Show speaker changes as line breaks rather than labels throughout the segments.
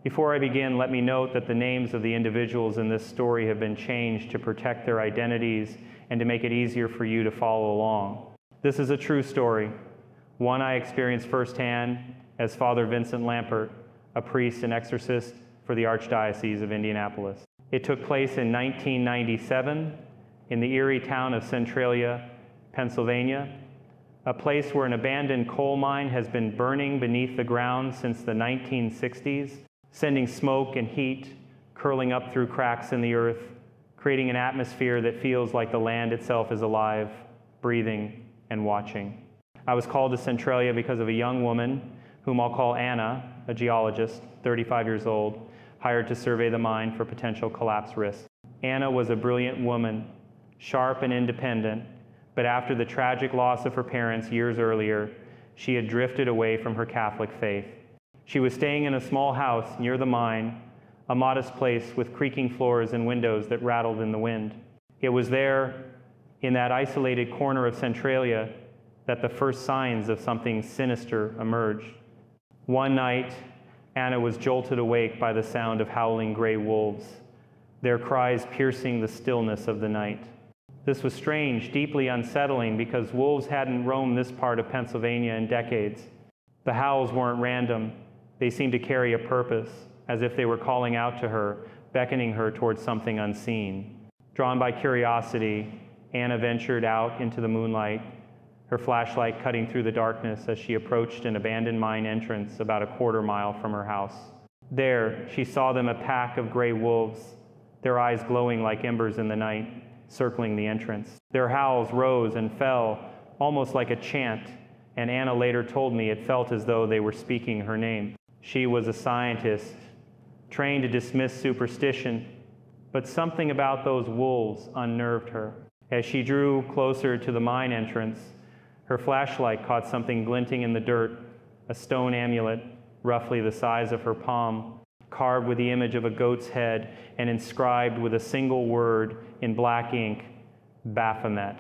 Before I begin, let me note that the names of the individuals in this story have been changed to protect their identities and to make it easier for you to follow along. This is a true story, one I experienced firsthand as Father Vincent Lampert, a priest and exorcist for the Archdiocese of Indianapolis. It took place in 1997 in the eerie town of Centralia, Pennsylvania, a place where an abandoned coal mine has been burning beneath the ground since the 1960s, sending smoke and heat curling up through cracks in the earth, creating an atmosphere that feels like the land itself is alive, breathing, and watching. I was called to Centralia because of a young woman, whom I'll call Anna, a geologist, 35 years old, hired to survey the mine for potential collapse risk. Anna was a brilliant woman, sharp and independent, but after the tragic loss of her parents years earlier, she had drifted away from her Catholic faith. She was staying in a small house near the mine, a modest place with creaking floors and windows that rattled in the wind. It was there, in that isolated corner of Centralia, that the first signs of something sinister emerged. One night, Anna was jolted awake by the sound of howling gray wolves, their cries piercing the stillness of the night. This was strange, deeply unsettling, because wolves hadn't roamed this part of Pennsylvania in decades. The howls weren't random. They seemed to carry a purpose, as if they were calling out to her, beckoning her towards something unseen. Drawn by curiosity, Anna ventured out into the moonlight, her flashlight cutting through the darkness as she approached an abandoned mine entrance about a quarter-mile from her house. There, she saw them, a pack of gray wolves, their eyes glowing like embers in the night, circling the entrance. Their howls rose and fell, almost like a chant, and Anna later told me it felt as though they were speaking her name. She was a scientist, trained to dismiss superstition, but something about those wolves unnerved her. As she drew closer to the mine entrance, her flashlight caught something glinting in the dirt, a stone amulet, roughly the size of her palm, carved with the image of a goat's head and inscribed with a single word in black ink, Baphomet.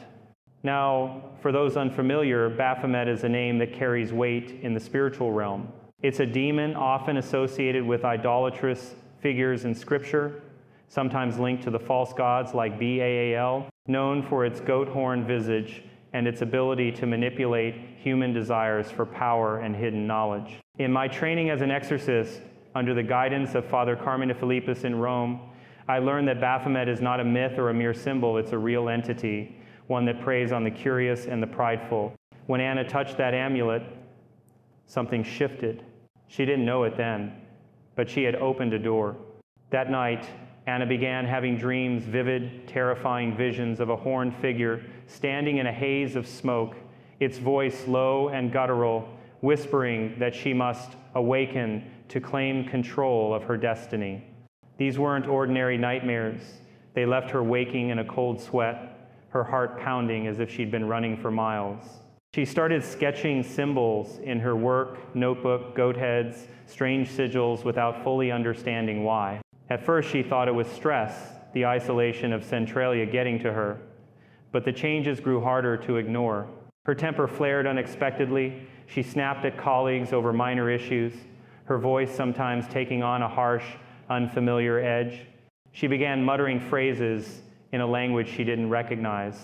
Now, for those unfamiliar, Baphomet is a name that carries weight in the spiritual realm. It's a demon often associated with idolatrous figures in Scripture, sometimes linked to the false gods like Baal, known for its goat horn visage and its ability to manipulate human desires for power and hidden knowledge. In my training as an exorcist, under the guidance of Father Carmine Philippus in Rome, I learned that Baphomet is not a myth or a mere symbol, it's a real entity, one that preys on the curious and the prideful. When Anna touched that amulet, something shifted. She didn't know it then, but she had opened a door. That night, Anna began having dreams, vivid, terrifying visions of a horned figure standing in a haze of smoke, its voice low and guttural, whispering that she must awaken to claim control of her destiny. These weren't ordinary nightmares. They left her waking in a cold sweat, her heart pounding as if she'd been running for miles. She started sketching symbols in her work notebook, goat heads, strange sigils, without fully understanding why. At first, she thought it was stress, the isolation of Centralia getting to her, but the changes grew harder to ignore. Her temper flared unexpectedly. She snapped at colleagues over minor issues, her voice sometimes taking on a harsh, unfamiliar edge. She began muttering phrases in a language she didn't recognize,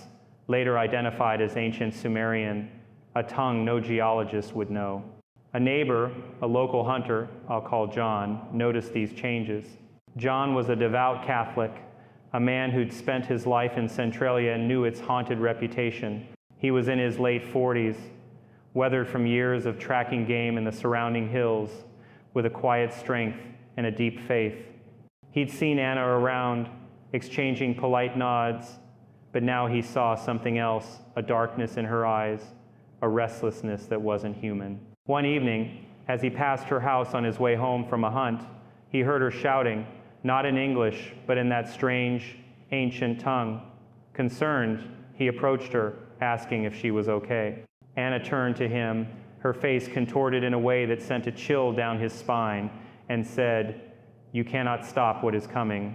later identified as ancient Sumerian, a tongue no geologist would know. A neighbor, a local hunter, I'll call John, noticed these changes. John was a devout Catholic, a man who'd spent his life in Centralia and knew its haunted reputation. He was in his late 40s, weathered from years of tracking game in the surrounding hills, with a quiet strength and a deep faith. He'd seen Anna around, exchanging polite nods, but now he saw something else, a darkness in her eyes, a restlessness that wasn't human. One evening, as he passed her house on his way home from a hunt, he heard her shouting, not in English, but in that strange, ancient tongue. Concerned, he approached her, asking if she was okay. Anna turned to him, her face contorted in a way that sent a chill down his spine, and said, "You cannot stop what is coming."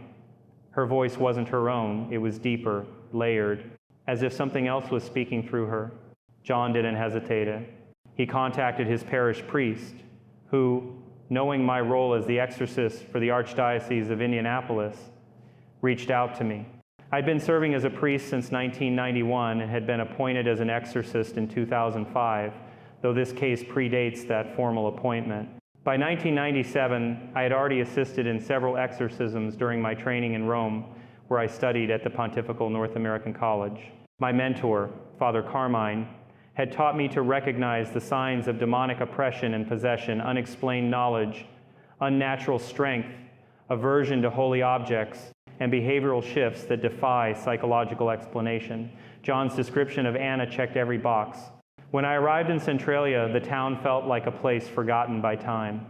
Her voice wasn't her own, it was deeper, layered, as if something else was speaking through her. John didn't hesitate. He contacted his parish priest, who, knowing my role as the exorcist for the Archdiocese of Indianapolis, reached out to me. I'd been serving as a priest since 1991 and had been appointed as an exorcist in 2005, though this case predates that formal appointment. By 1997, I had already assisted in several exorcisms during my training in Rome, where I studied at the Pontifical North American College. My mentor, Father Carmine, had taught me to recognize the signs of demonic oppression and possession, unexplained knowledge, unnatural strength, aversion to holy objects, and behavioral shifts that defy psychological explanation. John's description of Anna checked every box. When I arrived in Centralia, the town felt like a place forgotten by time.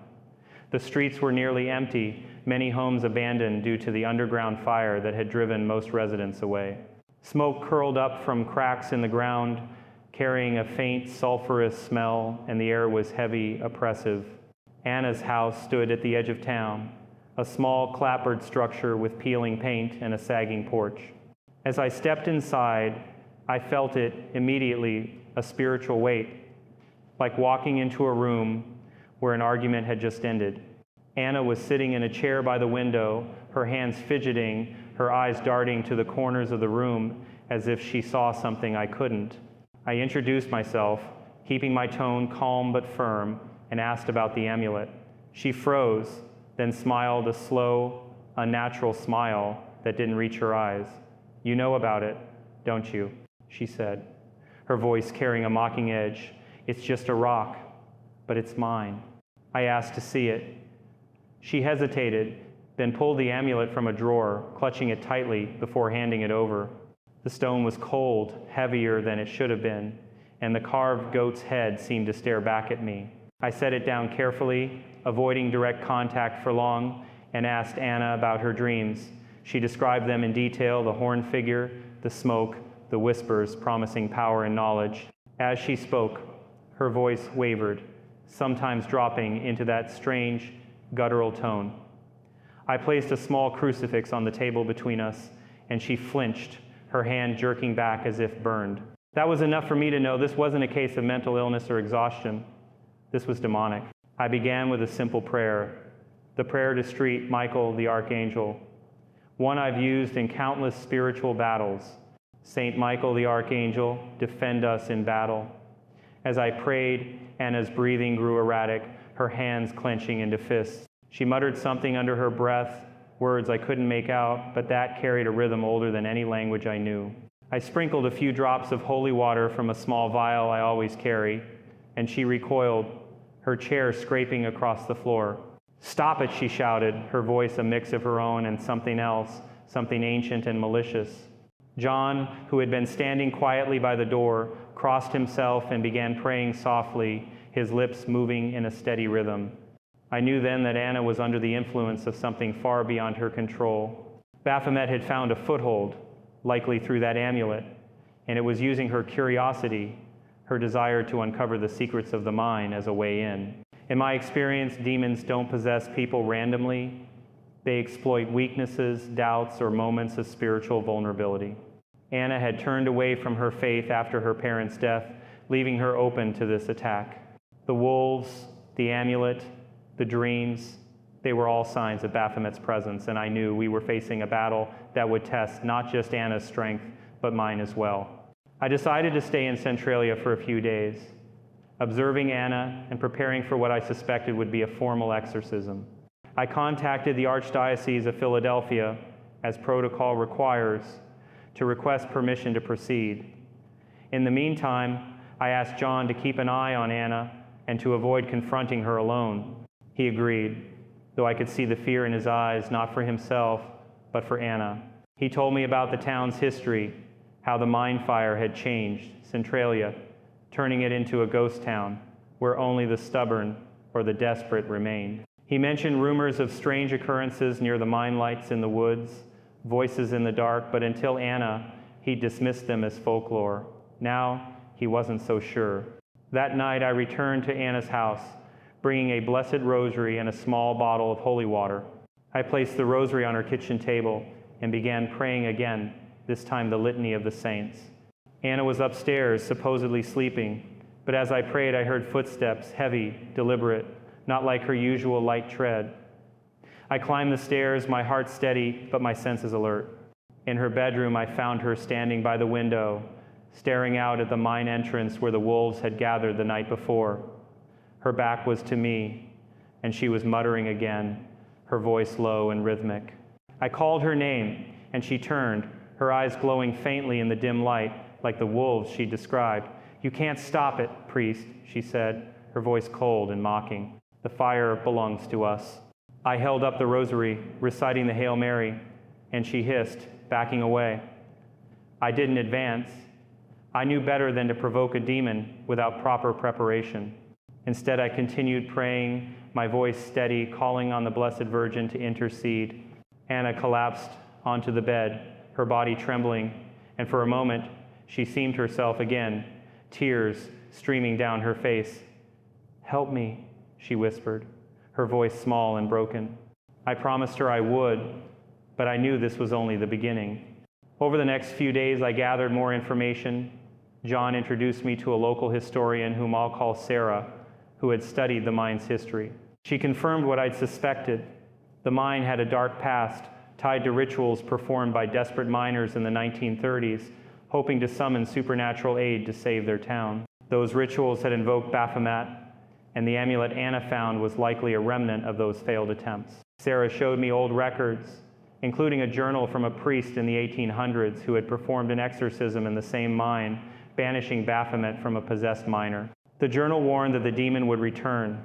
The streets were nearly empty, many homes abandoned due to the underground fire that had driven most residents away. Smoke curled up from cracks in the ground, carrying a faint sulfurous smell, and the air was heavy, oppressive. Anna's house stood at the edge of town, a small clapboard structure with peeling paint and a sagging porch. As I stepped inside, I felt it immediately, a spiritual weight, like walking into a room where an argument had just ended. Anna was sitting in a chair by the window, her hands fidgeting, her eyes darting to the corners of the room as if she saw something I couldn't. I introduced myself, keeping my tone calm but firm, and asked about the amulet. She froze, then smiled a slow, unnatural smile that didn't reach her eyes. "You know about it, don't you?" she said, her voice carrying a mocking edge. "It's just a rock, but it's mine." I asked to see it. She hesitated, then pulled the amulet from a drawer, clutching it tightly before handing it over. The stone was cold, heavier than it should have been, and the carved goat's head seemed to stare back at me. I set it down carefully, avoiding direct contact for long, and asked Anna about her dreams. She described them in detail, the horned figure, the smoke, the whispers promising power and knowledge. As she spoke, her voice wavered, sometimes dropping into that strange, guttural tone. I placed a small crucifix on the table between us, and she flinched, her hand jerking back as if burned. That was enough for me to know this wasn't a case of mental illness or exhaustion. This was demonic. I began with a simple prayer, the prayer to St. Michael the Archangel, one I've used in countless spiritual battles. St. Michael the Archangel, defend us in battle. As I prayed, Anna's breathing grew erratic, her hands clenching into fists. She muttered something under her breath, words I couldn't make out, but that carried a rhythm older than any language I knew. I sprinkled a few drops of holy water from a small vial I always carry, and she recoiled, her chair scraping across the floor. "Stop it," she shouted, her voice a mix of her own and something else, something ancient and malicious. John, who had been standing quietly by the door, crossed himself and began praying softly, his lips moving in a steady rhythm. I knew then that Anna was under the influence of something far beyond her control. Baphomet had found a foothold, likely through that amulet, and it was using her curiosity, her desire to uncover the secrets of the mind as a way in. In my experience, demons don't possess people randomly. They exploit weaknesses, doubts, or moments of spiritual vulnerability. Anna had turned away from her faith after her parents' death, leaving her open to this attack. The wolves, the amulet, the dreams, they were all signs of Baphomet's presence, and I knew we were facing a battle that would test not just Anna's strength, but mine as well. I decided to stay in Centralia for a few days, observing Anna and preparing for what I suspected would be a formal exorcism. I contacted the Archdiocese of Philadelphia, as protocol requires, to request permission to proceed. In the meantime, I asked John to keep an eye on Anna and to avoid confronting her alone. He agreed, though I could see the fear in his eyes, not for himself, but for Anna. He told me about the town's history, how the mine fire had changed Centralia, turning it into a ghost town where only the stubborn or the desperate remained. He mentioned rumors of strange occurrences near the mine lights in the woods, voices in the dark, but until Anna, he dismissed them as folklore. Now, he wasn't so sure. That night, I returned to Anna's house, bringing a blessed rosary and a small bottle of holy water. I placed the rosary on her kitchen table and began praying again, this time the litany of the saints. Anna was upstairs, supposedly sleeping, but as I prayed, I heard footsteps, heavy, deliberate, not like her usual light tread. I climb the stairs, my heart steady, but my senses alert. In her bedroom, I found her standing by the window, staring out at the mine entrance where the wolves had gathered the night before. Her back was to me, and she was muttering again, her voice low and rhythmic. I called her name, and she turned, her eyes glowing faintly in the dim light, like the wolves she described. "You can't stop it, priest," she said, her voice cold and mocking. "The fire belongs to us." I held up the rosary, reciting the Hail Mary, and she hissed, backing away. I didn't advance. I knew better than to provoke a demon without proper preparation. Instead, I continued praying, my voice steady, calling on the Blessed Virgin to intercede. Anna collapsed onto the bed, her body trembling, and for a moment, she seemed herself again, tears streaming down her face. "Help me," she whispered, her voice small and broken. I promised her I would, but I knew this was only the beginning. Over the next few days, I gathered more information. John introduced me to a local historian whom I'll call Sarah, who had studied the mine's history. She confirmed what I'd suspected. The mine had a dark past, tied to rituals performed by desperate miners in the 1930s, hoping to summon supernatural aid to save their town. Those rituals had invoked Baphomet, and the amulet Anna found was likely a remnant of those failed attempts. Sarah showed me old records, including a journal from a priest in the 1800s who had performed an exorcism in the same mine, banishing Baphomet from a possessed miner. The journal warned that the demon would return,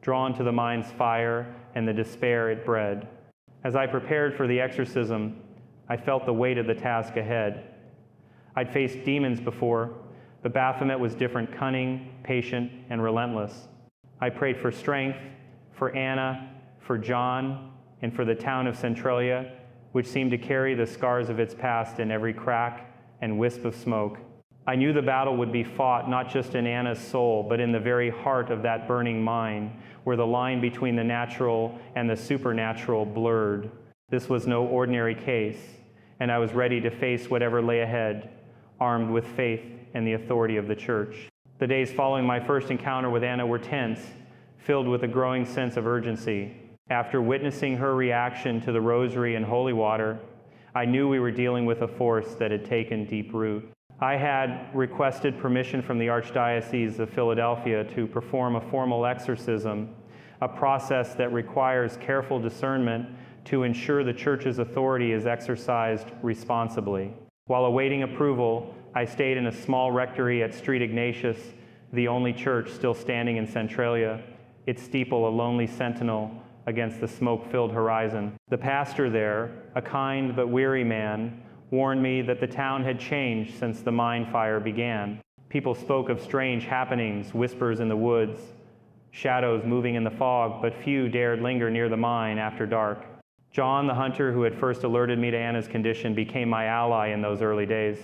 drawn to the mine's fire and the despair it bred. As I prepared for the exorcism, I felt the weight of the task ahead. I'd faced demons before, but Baphomet was different, cunning, patient, and relentless. I prayed for strength, for Anna, for John, and for the town of Centralia, which seemed to carry the scars of its past in every crack and wisp of smoke. I knew the battle would be fought not just in Anna's soul, but in the very heart of that burning mine, where the line between the natural and the supernatural blurred. This was no ordinary case, and I was ready to face whatever lay ahead, armed with faith and the authority of the Church. The days following my first encounter with Anna were tense, filled with a growing sense of urgency. After witnessing her reaction to the rosary and holy water, I knew we were dealing with a force that had taken deep root. I had requested permission from the Archdiocese of Philadelphia to perform a formal exorcism, a process that requires careful discernment to ensure the Church's authority is exercised responsibly. While awaiting approval, I stayed in a small rectory at St. Ignatius, the only church still standing in Centralia, its steeple a lonely sentinel against the smoke-filled horizon. The pastor there, a kind but weary man, warned me that the town had changed since the mine fire began. People spoke of strange happenings, whispers in the woods, shadows moving in the fog, but few dared linger near the mine after dark. John, the hunter who had first alerted me to Anna's condition, became my ally in those early days.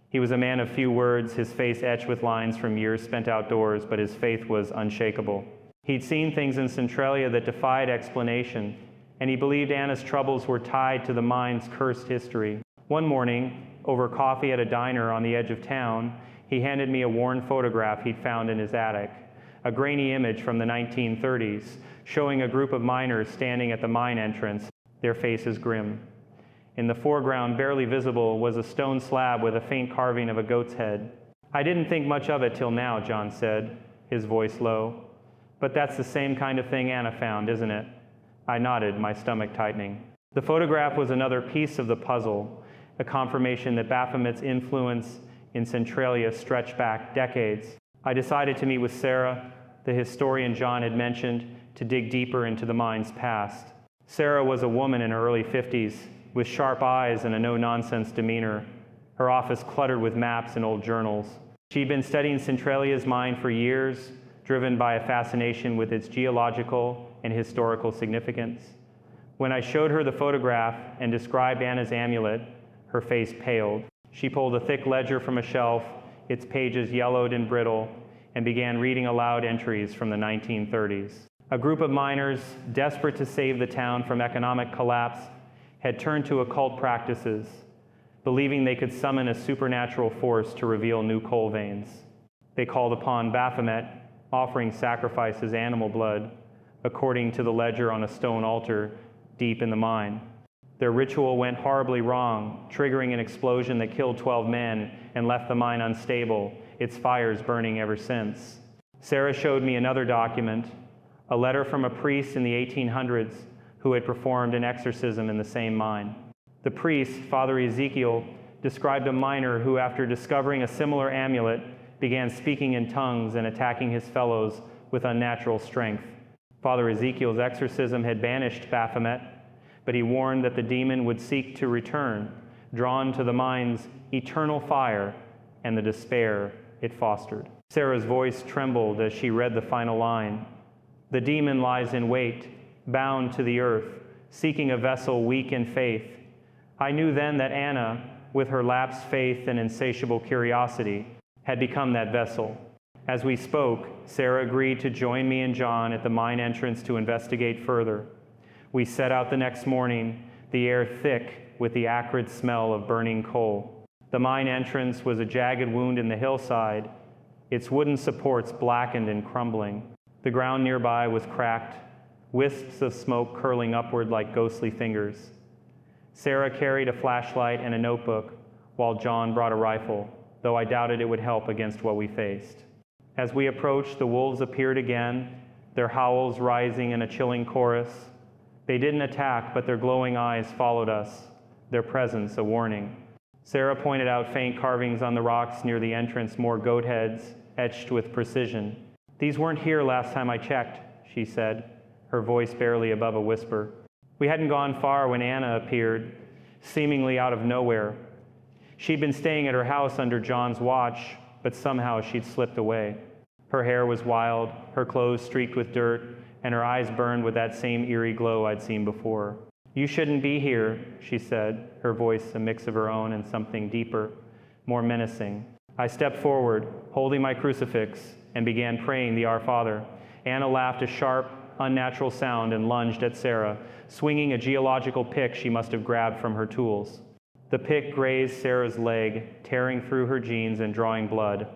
He was a man of few words, his face etched with lines from years spent outdoors, but his faith was unshakable. He'd seen things in Centralia that defied explanation, and he believed Anna's troubles were tied to the mine's cursed history. One morning, over coffee at a diner on the edge of town, he handed me a worn photograph he'd found in his attic, a grainy image from the 1930s, showing a group of miners standing at the mine entrance, their faces grim. In the foreground, barely visible, was a stone slab with a faint carving of a goat's head. "I didn't think much of it till now," John said, his voice low. "But that's the same kind of thing Anna found, isn't it?" I nodded, my stomach tightening. The photograph was another piece of the puzzle, a confirmation that Baphomet's influence in Centralia stretched back decades. I decided to meet with Sarah, the historian John had mentioned, to dig deeper into the mine's past. Sarah was a woman in her early 50s, with sharp eyes and a no-nonsense demeanor, her office cluttered with maps and old journals. She'd been studying Centralia's mine for years, driven by a fascination with its geological and historical significance. When I showed her the photograph and described Anna's amulet, her face paled. She pulled a thick ledger from a shelf, its pages yellowed and brittle, and began reading aloud entries from the 1930s. A group of miners, desperate to save the town from economic collapse, had turned to occult practices, believing they could summon a supernatural force to reveal new coal veins. They called upon Baphomet, offering sacrifice as animal blood, according to the ledger on a stone altar deep in the mine. Their ritual went horribly wrong, triggering an explosion that killed 12 men and left the mine unstable, its fires burning ever since. Sarah showed me another document, a letter from a priest in the 1800s who had performed an exorcism in the same mine. The priest, Father Ezekiel, described a miner who, after discovering a similar amulet, began speaking in tongues and attacking his fellows with unnatural strength. Father Ezekiel's exorcism had banished Baphomet, but he warned that the demon would seek to return, drawn to the mine's eternal fire and the despair it fostered. Sarah's voice trembled as she read the final line. The demon lies in wait, bound to the earth, seeking a vessel weak in faith. I knew then that Anna, with her lapsed faith and insatiable curiosity, had become that vessel. As we spoke, Sarah agreed to join me and John at the mine entrance to investigate further. We set out the next morning, the air thick with the acrid smell of burning coal. The mine entrance was a jagged wound in the hillside, its wooden supports blackened and crumbling. The ground nearby was cracked, wisps of smoke curling upward like ghostly fingers. Sarah carried a flashlight and a notebook, while John brought a rifle, though I doubted it would help against what we faced. As we approached, the wolves appeared again, their howls rising in a chilling chorus. They didn't attack, but their glowing eyes followed us, their presence a warning. Sarah pointed out faint carvings on the rocks near the entrance, more goat heads, etched with precision. These weren't here last time I checked, she said, her voice barely above a whisper. We hadn't gone far when Anna appeared, seemingly out of nowhere. She'd been staying at her house under John's watch, but somehow she'd slipped away. Her hair was wild, her clothes streaked with dirt, and her eyes burned with that same eerie glow I'd seen before. You shouldn't be here, she said, her voice a mix of her own and something deeper, more menacing. I stepped forward, holding my crucifix, and began praying the Our Father. Anna laughed a sharp, unnatural sound and lunged at Sarah, swinging a geological pick she must have grabbed from her tools. The pick grazed Sarah's leg, tearing through her jeans and drawing blood.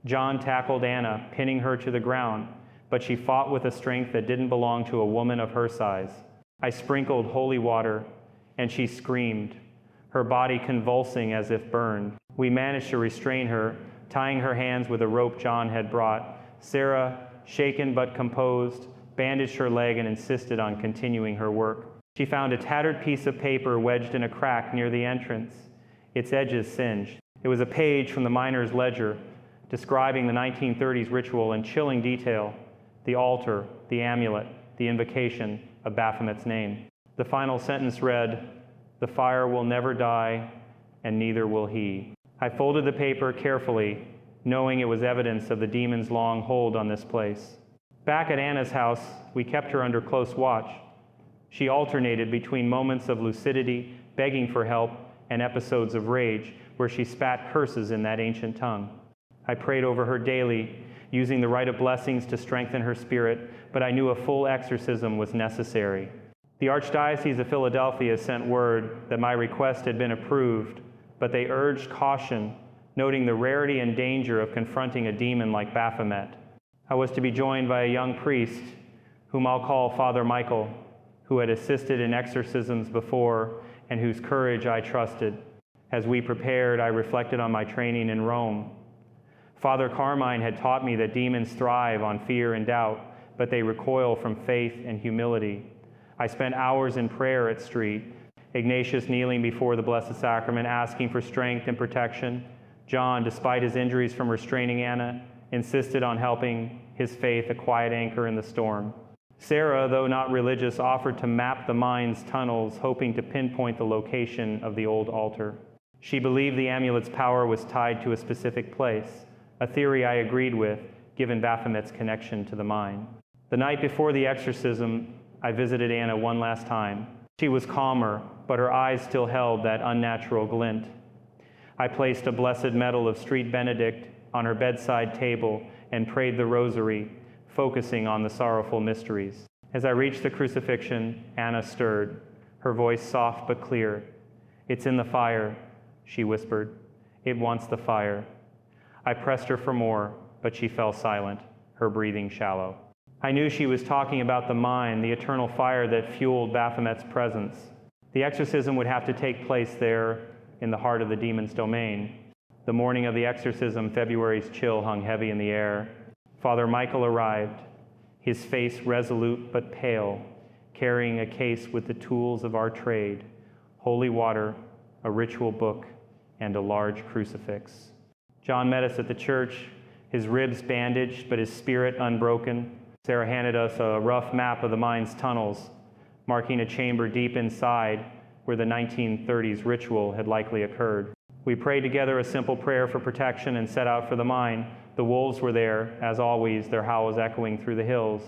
John tackled Anna, pinning her to the ground, but she fought with a strength that didn't belong to a woman of her size. I sprinkled holy water, and she screamed, her body convulsing as if burned. We managed to restrain her, tying her hands with a rope John had brought. Sarah, shaken but composed, bandaged her leg and insisted on continuing her work. She found a tattered piece of paper wedged in a crack near the entrance, its edges singed. It was a page from the miner's ledger, describing the 1930s ritual in chilling detail: the altar, the amulet, the invocation of Baphomet's name. The final sentence read, "The fire will never die, and neither will he." I folded the paper carefully, knowing it was evidence of the demon's long hold on this place. Back at Anna's house, we kept her under close watch. She alternated between moments of lucidity, begging for help, and episodes of rage, where she spat curses in that ancient tongue. I prayed over her daily, using the rite of blessings to strengthen her spirit, but I knew a full exorcism was necessary. The Archdiocese of Philadelphia sent word that my request had been approved, but they urged caution, noting the rarity and danger of confronting a demon like Baphomet. I was to be joined by a young priest, whom I'll call Father Michael, who had assisted in exorcisms before and whose courage I trusted. As we prepared, I reflected on my training in Rome. Father Carmine had taught me that demons thrive on fear and doubt, but they recoil from faith and humility. I spent hours in prayer at Street, Ignatius kneeling before the Blessed Sacrament, asking for strength and protection. John, despite his injuries from restraining Anna, insisted on helping his faith a quiet anchor in the storm. Sarah, though not religious, offered to map the mine's tunnels, hoping to pinpoint the location of the old altar. She believed the amulet's power was tied to a specific place, a theory I agreed with, given Baphomet's connection to the mine. The night before the exorcism, I visited Anna one last time. She was calmer, but her eyes still held that unnatural glint. I placed a blessed medal of Street Benedict on her bedside table and prayed the rosary, focusing on the sorrowful mysteries. As I reached the crucifixion, Anna stirred, her voice soft but clear. "It's in the fire," she whispered. "It wants the fire." I pressed her for more, but she fell silent, her breathing shallow. I knew she was talking about the mine, the eternal fire that fueled Baphomet's presence. The exorcism would have to take place there in the heart of the demon's domain. The morning of the exorcism, February's chill hung heavy in the air. Father Michael arrived, his face resolute but pale, carrying a case with the tools of our trade, holy water, a ritual book, and a large crucifix. John met us at the church, his ribs bandaged but his spirit unbroken. Sarah handed us a rough map of the mine's tunnels, marking a chamber deep inside where the 1930s ritual had likely occurred. We prayed together a simple prayer for protection and set out for the mine. The wolves were there, as always, their howls echoing through the hills.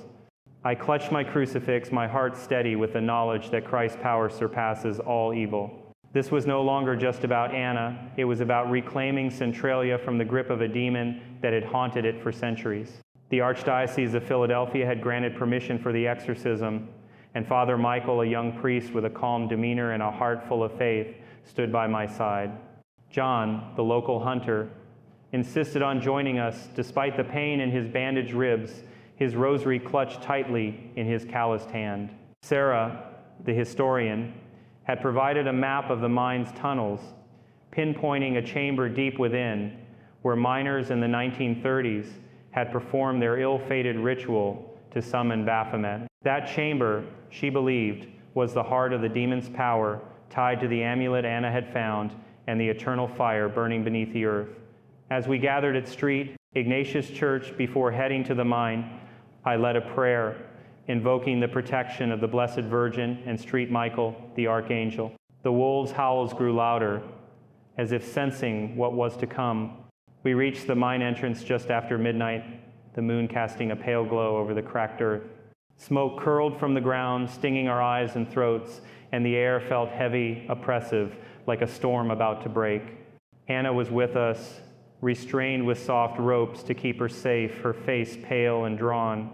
I clutched my crucifix, my heart steady with the knowledge that Christ's power surpasses all evil. This was no longer just about Anna. It was about reclaiming Centralia from the grip of a demon that had haunted it for centuries. The Archdiocese of Philadelphia had granted permission for the exorcism, and Father Michael, a young priest with a calm demeanor and a heart full of faith, stood by my side. John, the local hunter, insisted on joining us despite the pain in his bandaged ribs, his rosary clutched tightly in his calloused hand. Sarah, the historian, had provided a map of the mine's tunnels, pinpointing a chamber deep within where miners in the 1930s had performed their ill-fated ritual to summon Baphomet. That chamber, she believed, was the heart of the demon's power tied to the amulet Anna had found and the eternal fire burning beneath the earth. As we gathered at Street Ignatius Church before heading to the mine, I led a prayer invoking the protection of the Blessed Virgin and Street Michael, the Archangel. The wolves' howls grew louder, as if sensing what was to come. We reached the mine entrance just after midnight, the moon casting a pale glow over the cracked earth. Smoke curled from the ground, stinging our eyes and throats, and the air felt heavy, oppressive, like a storm about to break. Anna was with us, restrained with soft ropes to keep her safe, her face pale and drawn.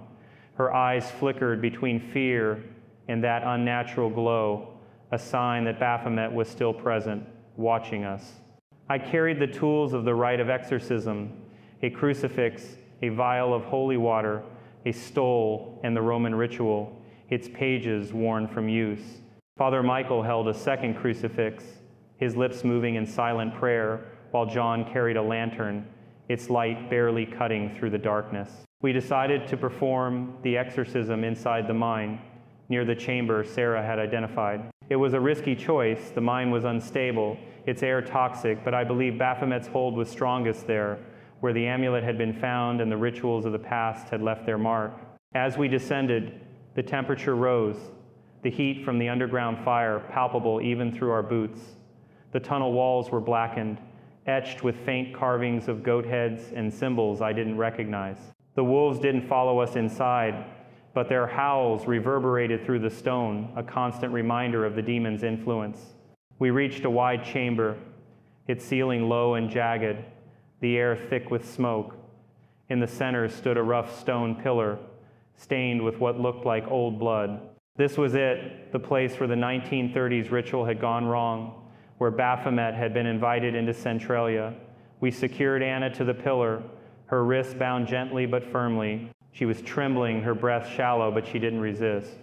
Her eyes flickered between fear and that unnatural glow, a sign that Baphomet was still present, watching us. I carried the tools of the rite of exorcism, a crucifix, a vial of holy water, a stole, and the Roman ritual, its pages worn from use. Father Michael held a second crucifix, his lips moving in silent prayer, while John carried a lantern, its light barely cutting through the darkness. We decided to perform the exorcism inside the mine, near the chamber Sarah had identified. It was a risky choice. The mine was unstable, its air toxic, but I believe Baphomet's hold was strongest there, where the amulet had been found and the rituals of the past had left their mark. As we descended, the temperature rose, the heat from the underground fire palpable even through our boots. The tunnel walls were blackened, etched with faint carvings of goat heads and symbols I didn't recognize. The wolves didn't follow us inside, but their howls reverberated through the stone, a constant reminder of the demon's influence. We reached a wide chamber, its ceiling low and jagged, the air thick with smoke. In the center stood a rough stone pillar, stained with what looked like old blood. This was it, the place where the 1930s ritual had gone wrong, where Baphomet had been invited into Centralia. We secured Anna to the pillar, her wrists bound gently but firmly. She was trembling, her breath shallow, but she didn't resist.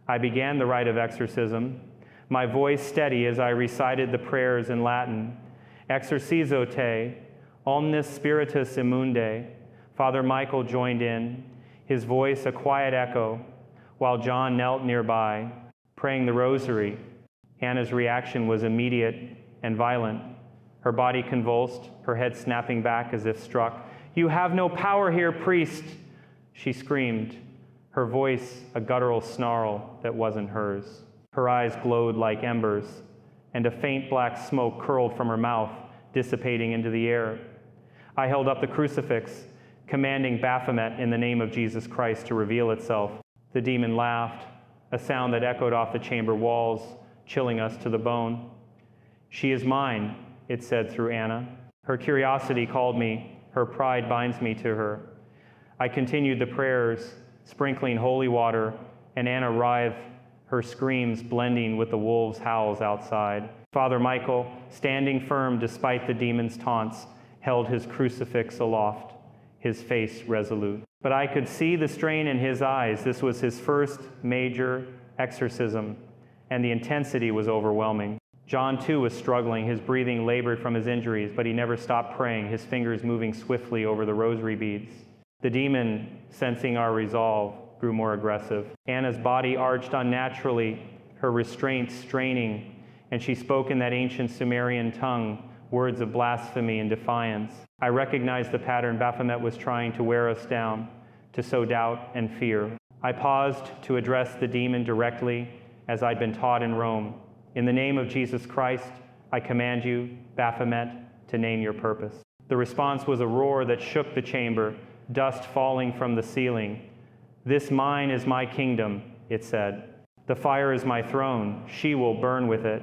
I began the rite of exorcism, my voice steady as I recited the prayers in Latin. Exorcizo te, omnis spiritus immunde. Father Michael joined in, his voice a quiet echo, while John knelt nearby, praying the rosary. Anna's reaction was immediate and violent. Her body convulsed, her head snapping back as if struck. "You have no power here, priest!" she screamed, her voice a guttural snarl that wasn't hers. Her eyes glowed like embers, and a faint black smoke curled from her mouth, dissipating into the air. I held up the crucifix, commanding Baphomet in the name of Jesus Christ to reveal itself. The demon laughed, a sound that echoed off the chamber walls, chilling us to the bone. "She is mine," it said through Anna. Her curiosity called me, her pride binds me to her. I continued the prayers, sprinkling holy water, and Anna writhed, her screams blending with the wolves' howls outside. Father Michael, standing firm despite the demon's taunts, held his crucifix aloft. his face resolute. But I could see the strain in his eyes. This was his first major exorcism, and the intensity was overwhelming. John, too, was struggling. His breathing labored from his injuries, but he never stopped praying, his fingers moving swiftly over the rosary beads. The demon, sensing our resolve, grew more aggressive. Anna's body arched unnaturally, her restraint straining, and she spoke in that ancient Sumerian tongue, words of blasphemy and defiance. I recognized the pattern. Baphomet was trying to wear us down, to sow doubt and fear. I paused to address the demon directly, as I'd been taught in Rome. In the name of Jesus Christ, I command you, Baphomet, to name your purpose. The response was a roar that shook the chamber, dust falling from the ceiling. This mine is my kingdom, it said. The fire is my throne. She will burn with it.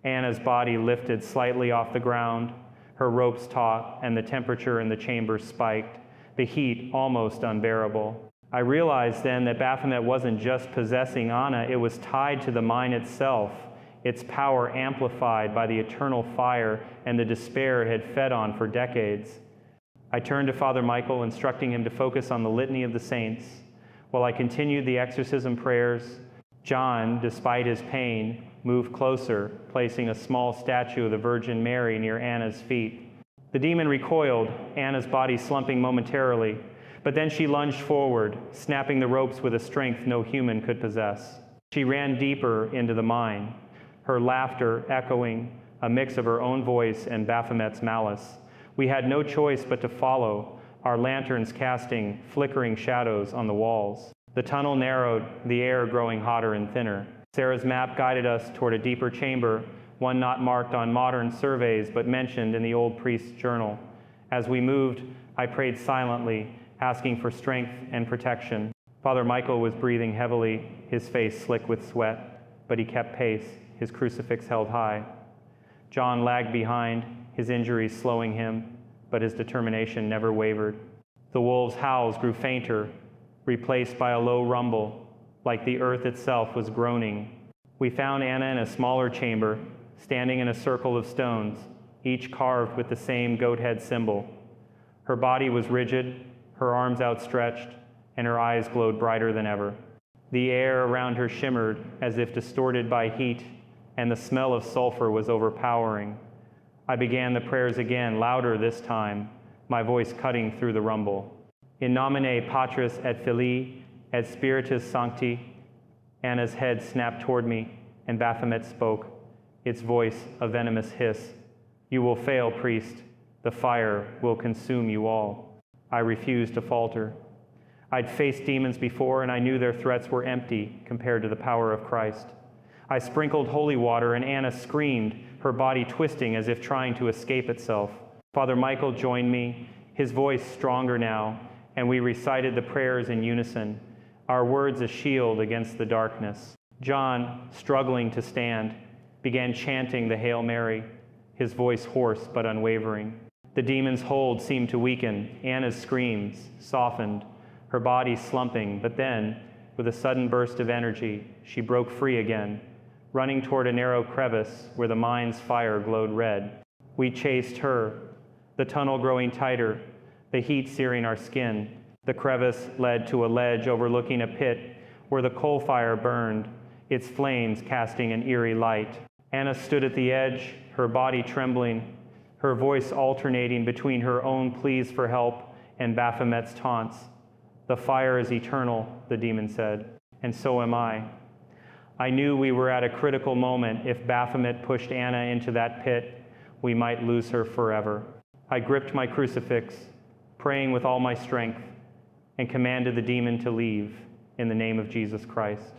Anna's body lifted slightly off the ground, her ropes taut, and the temperature in the chamber spiked, the heat almost unbearable. I realized then that Baphomet wasn't just possessing Anna, it was tied to the mine itself, its power amplified by the eternal fire and the despair it had fed on for decades. I turned to Father Michael, instructing him to focus on the litany of the saints. While I continued the exorcism prayers, John, despite his pain, moved closer, placing a small statue of the Virgin Mary near Anna's feet. The demon recoiled, Anna's body slumping momentarily, but then she lunged forward, snapping the ropes with a strength no human could possess. She ran deeper into the mine, her laughter echoing, a mix of her own voice and Baphomet's malice. We had no choice but to follow, our lanterns casting flickering shadows on the walls. The tunnel narrowed, the air growing hotter and thinner. Sarah's map guided us toward a deeper chamber, one not marked on modern surveys but mentioned in the old priest's journal. As we moved, I prayed silently, asking for strength and protection. Father Michael was breathing heavily, his face slick with sweat, but he kept pace, his crucifix held high. John lagged behind, his injuries slowing him, but his determination never wavered. The wolves' howls grew fainter, replaced by a low rumble, like the earth itself was groaning. We found Anna in a smaller chamber, standing in a circle of stones, each carved with the same goat head symbol. Her body was rigid, her arms outstretched, and her eyes glowed brighter than ever. The air around her shimmered as if distorted by heat, and the smell of sulfur was overpowering. I began the prayers again, louder this time, my voice cutting through the rumble. In nomine Patris et Filii et Spiritus Sancti, Anna's head snapped toward me, and Baphomet spoke, its voice a venomous hiss. You will fail, priest. The fire will consume you all. I refused to falter. I'd faced demons before, and I knew their threats were empty compared to the power of Christ. I sprinkled holy water, and Anna screamed, her body twisting as if trying to escape itself. Father Michael joined me, his voice stronger now, and we recited the prayers in unison, our words a shield against the darkness. John, struggling to stand, began chanting the Hail Mary, his voice hoarse but unwavering. The demon's hold seemed to weaken. Anna's screams softened, her body slumping, but then, with a sudden burst of energy, she broke free again, running toward a narrow crevice where the mine's fire glowed red. We chased her, the tunnel growing tighter, the heat searing our skin. The crevice led to a ledge overlooking a pit where the coal fire burned, its flames casting an eerie light. Anna stood at the edge, her body trembling, her voice alternating between her own pleas for help and Baphomet's taunts. The fire is eternal, the demon said, and so am I. I knew we were at a critical moment. If Baphomet pushed Anna into that pit, we might lose her forever. I gripped my crucifix, praying with all my strength, and commanded the demon to leave in the name of Jesus Christ.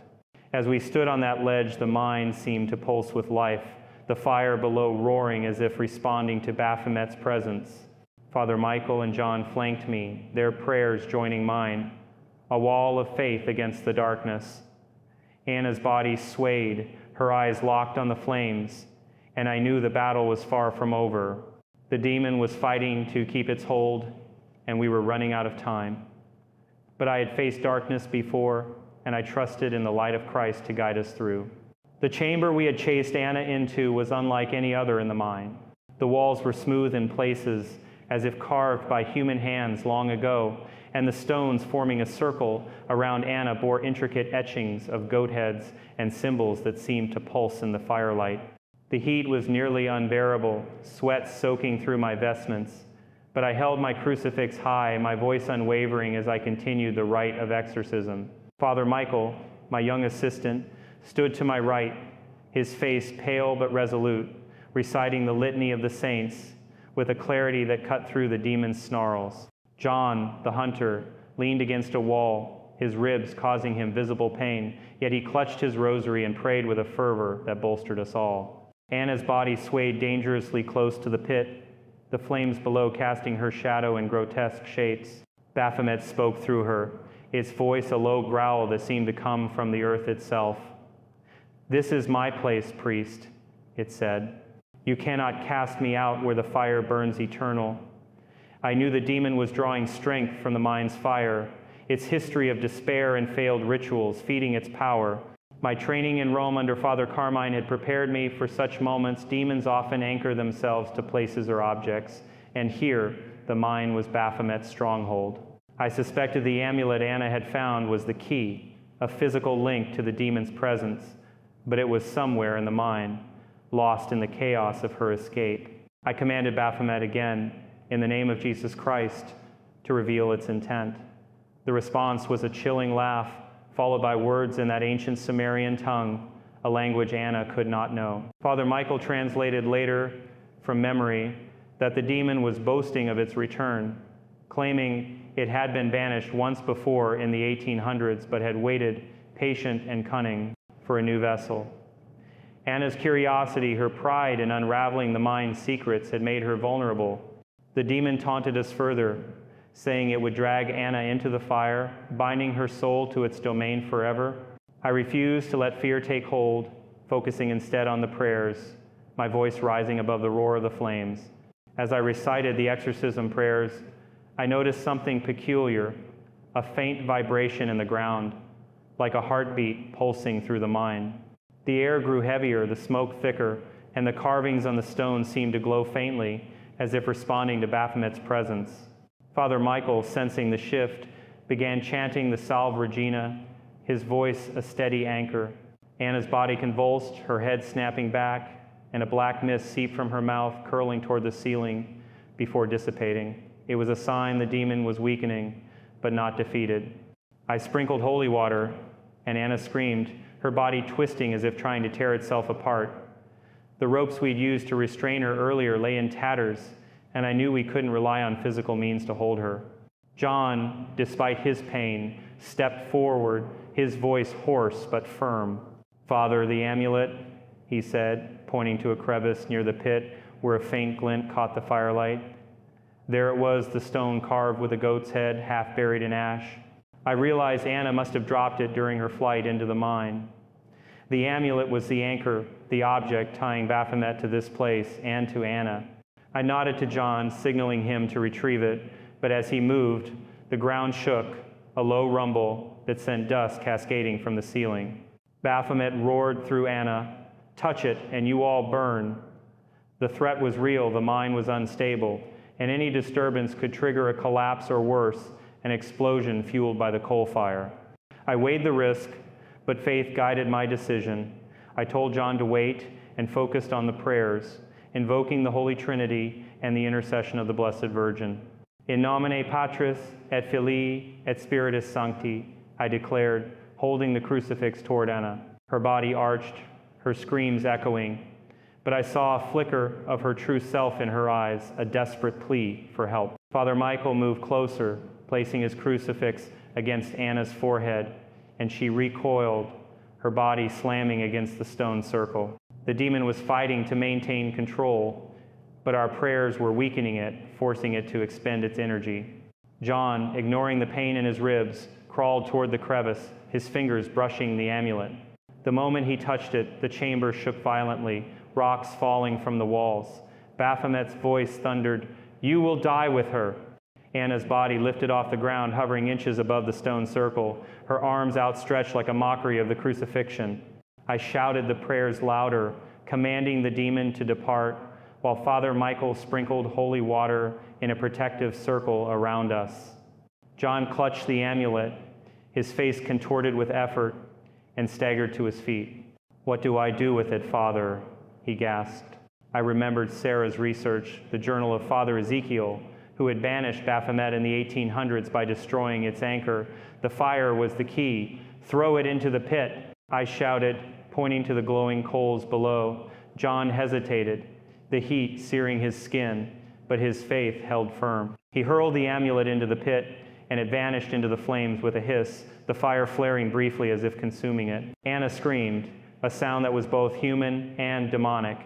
As we stood on that ledge, the mine seemed to pulse with life, the fire below roaring as if responding to Baphomet's presence. Father Michael and John flanked me, their prayers joining mine, a wall of faith against the darkness. Anna's body swayed, her eyes locked on the flames, and I knew the battle was far from over. The demon was fighting to keep its hold, and we were running out of time. But I had faced darkness before, and I trusted in the light of Christ to guide us through. The chamber we had chased Anna into was unlike any other in the mine. The walls were smooth in places, as if carved by human hands long ago, and the stones forming a circle around Anna bore intricate etchings of goat heads and symbols that seemed to pulse in the firelight. The heat was nearly unbearable, sweat soaking through my vestments, but I held my crucifix high, my voice unwavering as I continued the rite of exorcism. Father Michael, my young assistant, stood to my right, his face pale but resolute, reciting the litany of the saints with a clarity that cut through the demon's snarls. John, the hunter, leaned against a wall, his ribs causing him visible pain, yet he clutched his rosary and prayed with a fervor that bolstered us all. Anna's body swayed dangerously close to the pit, the flames below casting her shadow in grotesque shapes. Baphomet spoke through her, its voice a low growl that seemed to come from the earth itself. "This is my place, priest," it said. "You cannot cast me out where the fire burns eternal." I knew the demon was drawing strength from the mind's fire, its history of despair and failed rituals feeding its power. My training in Rome under Father Carmine had prepared me for such moments. Demons often anchor themselves to places or objects, and here the mind was Baphomet's stronghold. I suspected the amulet Anna had found was the key, a physical link to the demon's presence, but it was somewhere in the mind, lost in the chaos of her escape. I commanded Baphomet again, in the name of Jesus Christ, to reveal its intent. The response was a chilling laugh, followed by words in that ancient Sumerian tongue, a language Anna could not know. Father Michael translated later from memory that the demon was boasting of its return, claiming it had been banished once before in the 1800s, but had waited, patient and cunning, for a new vessel. Anna's curiosity, her pride in unraveling the mind's secrets had made her vulnerable. The demon taunted us further, saying it would drag Anna into the fire, binding her soul to its domain forever. I refused to let fear take hold, focusing instead on the prayers, my voice rising above the roar of the flames. As I recited the exorcism prayers, I noticed something peculiar, a faint vibration in the ground, like a heartbeat pulsing through the mind. The air grew heavier, the smoke thicker, and the carvings on the stone seemed to glow faintly, as if responding to Baphomet's presence. Father Michael, sensing the shift, began chanting the Salve Regina, his voice a steady anchor. Anna's body convulsed, her head snapping back, and a black mist seeped from her mouth, curling toward the ceiling before dissipating. It was a sign the demon was weakening, but not defeated. I sprinkled holy water, and Anna screamed, her body twisting as if trying to tear itself apart. The ropes we'd used to restrain her earlier lay in tatters, and I knew we couldn't rely on physical means to hold her. John, despite his pain, stepped forward, his voice hoarse but firm. "Father, the amulet," he said, pointing to a crevice near the pit where a faint glint caught the firelight. There it was, the stone carved with a goat's head, half buried in ash. I realized Anna must have dropped it during her flight into the mine. The amulet was the anchor, the object tying Baphomet to this place and to Anna. I nodded to John, signaling him to retrieve it, but as he moved, the ground shook, a low rumble that sent dust cascading from the ceiling. Baphomet roared through Anna, "Touch it, and you all burn." The threat was real, the mine was unstable, and any disturbance could trigger a collapse or worse, an explosion fueled by the coal fire. I weighed the risk, but faith guided my decision. I told John to wait and focused on the prayers, invoking the Holy Trinity and the intercession of the Blessed Virgin. "In nomine Patris et Filii et Spiritus Sancti," I declared, holding the crucifix toward Anna. Her body arched, her screams echoing, but I saw a flicker of her true self in her eyes, a desperate plea for help. Father Michael moved closer, placing his crucifix against Anna's forehead, and she recoiled, her body slamming against the stone circle. The demon was fighting to maintain control, but our prayers were weakening it, forcing it to expend its energy. John, ignoring the pain in his ribs, crawled toward the crevice, his fingers brushing the amulet. The moment he touched it, the chamber shook violently, rocks falling from the walls. Baphomet's voice thundered, "You will die with her." Anna's body lifted off the ground, hovering inches above the stone circle, her arms outstretched like a mockery of the crucifixion. I shouted the prayers louder, commanding the demon to depart, while Father Michael sprinkled holy water in a protective circle around us. John clutched the amulet, his face contorted with effort, and staggered to his feet. "What do I do with it, Father?" he gasped. I remembered Sarah's research, the journal of Father Ezekiel, who had banished Baphomet in the 1800s by destroying its anchor. The fire was the key. "Throw it into the pit," I shouted, pointing to the glowing coals below. John hesitated, the heat searing his skin, but his faith held firm. He hurled the amulet into the pit, and it vanished into the flames with a hiss, the fire flaring briefly as if consuming it. Anna screamed, a sound that was both human and demonic,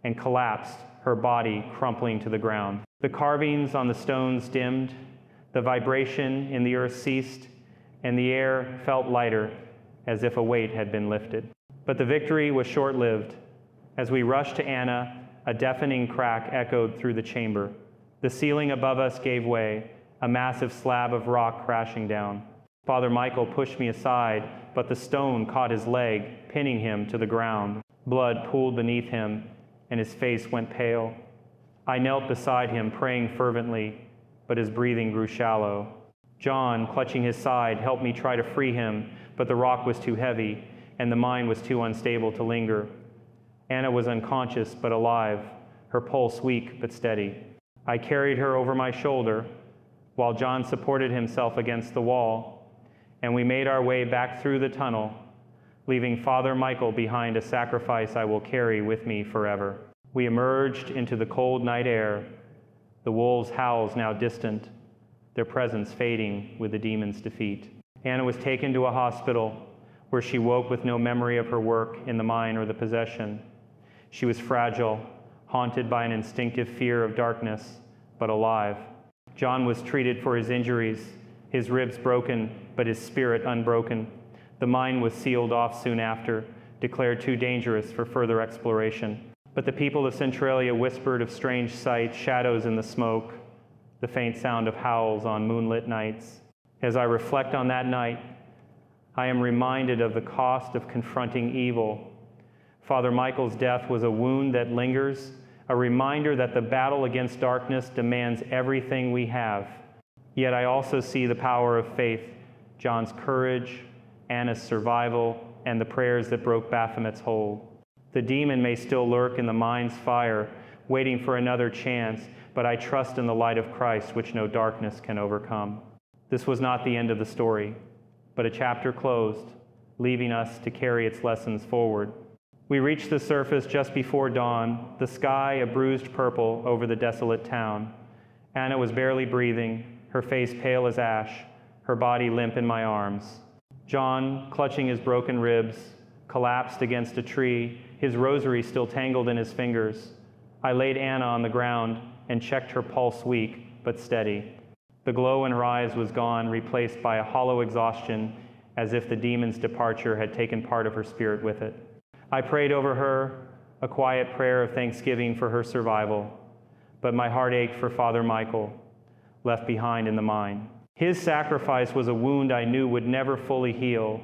and collapsed, her body crumpling to the ground. The carvings on the stones dimmed, the vibration in the earth ceased, and the air felt lighter, as if a weight had been lifted. But the victory was short-lived. As we rushed to Anna, a deafening crack echoed through the chamber. The ceiling above us gave way, a massive slab of rock crashing down. Father Michael pushed me aside, but the stone caught his leg, pinning him to the ground. Blood pooled beneath him, and his face went pale. I knelt beside him, praying fervently, but his breathing grew shallow. John, clutching his side, helped me try to free him, but the rock was too heavy, and the mind was too unstable to linger. Anna was unconscious but alive, her pulse weak but steady. I carried her over my shoulder, while John supported himself against the wall, and we made our way back through the tunnel, leaving Father Michael behind a sacrifice I will carry with me forever. We emerged into the cold night air, the wolves' howls now distant, their presence fading with the demon's defeat. Anna was taken to a hospital where she woke with no memory of her work in the mine or the possession. She was fragile, haunted by an instinctive fear of darkness, but alive. John was treated for his injuries, his ribs broken, but his spirit unbroken. The mine was sealed off soon after, declared too dangerous for further exploration. But the people of Centralia whispered of strange sights, shadows in the smoke, the faint sound of howls on moonlit nights. As I reflect on that night, I am reminded of the cost of confronting evil. Father Michael's death was a wound that lingers, a reminder that the battle against darkness demands everything we have. Yet I also see the power of faith, John's courage, Anna's survival, and the prayers that broke Baphomet's hold. The demon may still lurk in the mind's fire, waiting for another chance, but I trust in the light of Christ, which no darkness can overcome. This was not the end of the story, but a chapter closed, leaving us to carry its lessons forward. We reached the surface just before dawn, the sky a bruised purple over the desolate town. Anna was barely breathing, her face pale as ash, her body limp in my arms. John, clutching his broken ribs, collapsed against a tree, his rosary still tangled in his fingers. I laid Anna on the ground and checked her pulse weak but steady. The glow in her eyes was gone, replaced by a hollow exhaustion, as if the demon's departure had taken part of her spirit with it. I prayed over her, a quiet prayer of thanksgiving for her survival, but my heart ached for Father Michael, left behind in the mine. His sacrifice was a wound I knew would never fully heal,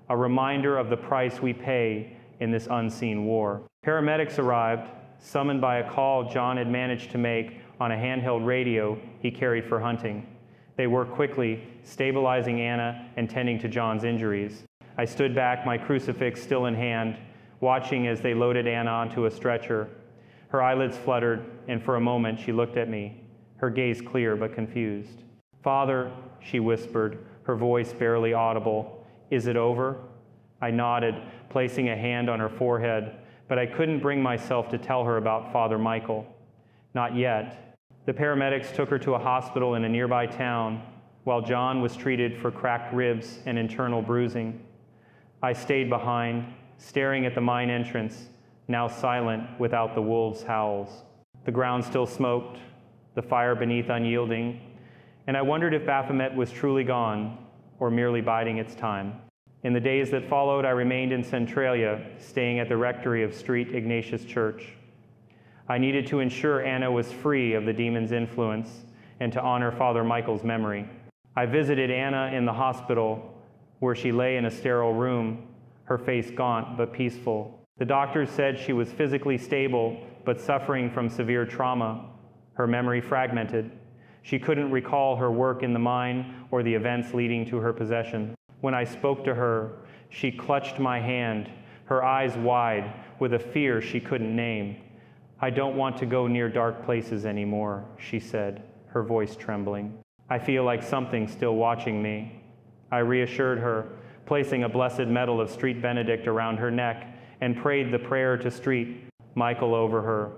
a reminder of the price we pay in this unseen war. Paramedics arrived, summoned by a call John had managed to make on a handheld radio he carried for hunting. They worked quickly, stabilizing Anna and tending to John's injuries. I stood back, my crucifix still in hand, watching as they loaded Anna onto a stretcher. Her eyelids fluttered, and for a moment she looked at me, her gaze clear but confused. "Father," she whispered, her voice barely audible, "is it over?" I nodded, placing a hand on her forehead, but I couldn't bring myself to tell her about Father Michael. Not yet. The paramedics took her to a hospital in a nearby town, while John was treated for cracked ribs and internal bruising. I stayed behind, staring at the mine entrance, now silent without the wolves' howls. The ground still smoked, the fire beneath unyielding, and I wondered if Baphomet was truly gone or merely biding its time. In the days that followed, I remained in Centralia, staying at the rectory of St. Ignatius Church. I needed to ensure Anna was free of the demon's influence and to honor Father Michael's memory. I visited Anna in the hospital, where she lay in a sterile room, her face gaunt but peaceful. The doctors said she was physically stable, but suffering from severe trauma, her memory fragmented. She couldn't recall her work in the mine or the events leading to her possession. When I spoke to her, she clutched my hand, her eyes wide, with a fear she couldn't name. "I don't want to go near dark places anymore," she said, her voice trembling. "I feel like something's still watching me." I reassured her, placing a blessed medal of Street Benedict around her neck, and prayed the prayer to Street Michael over her.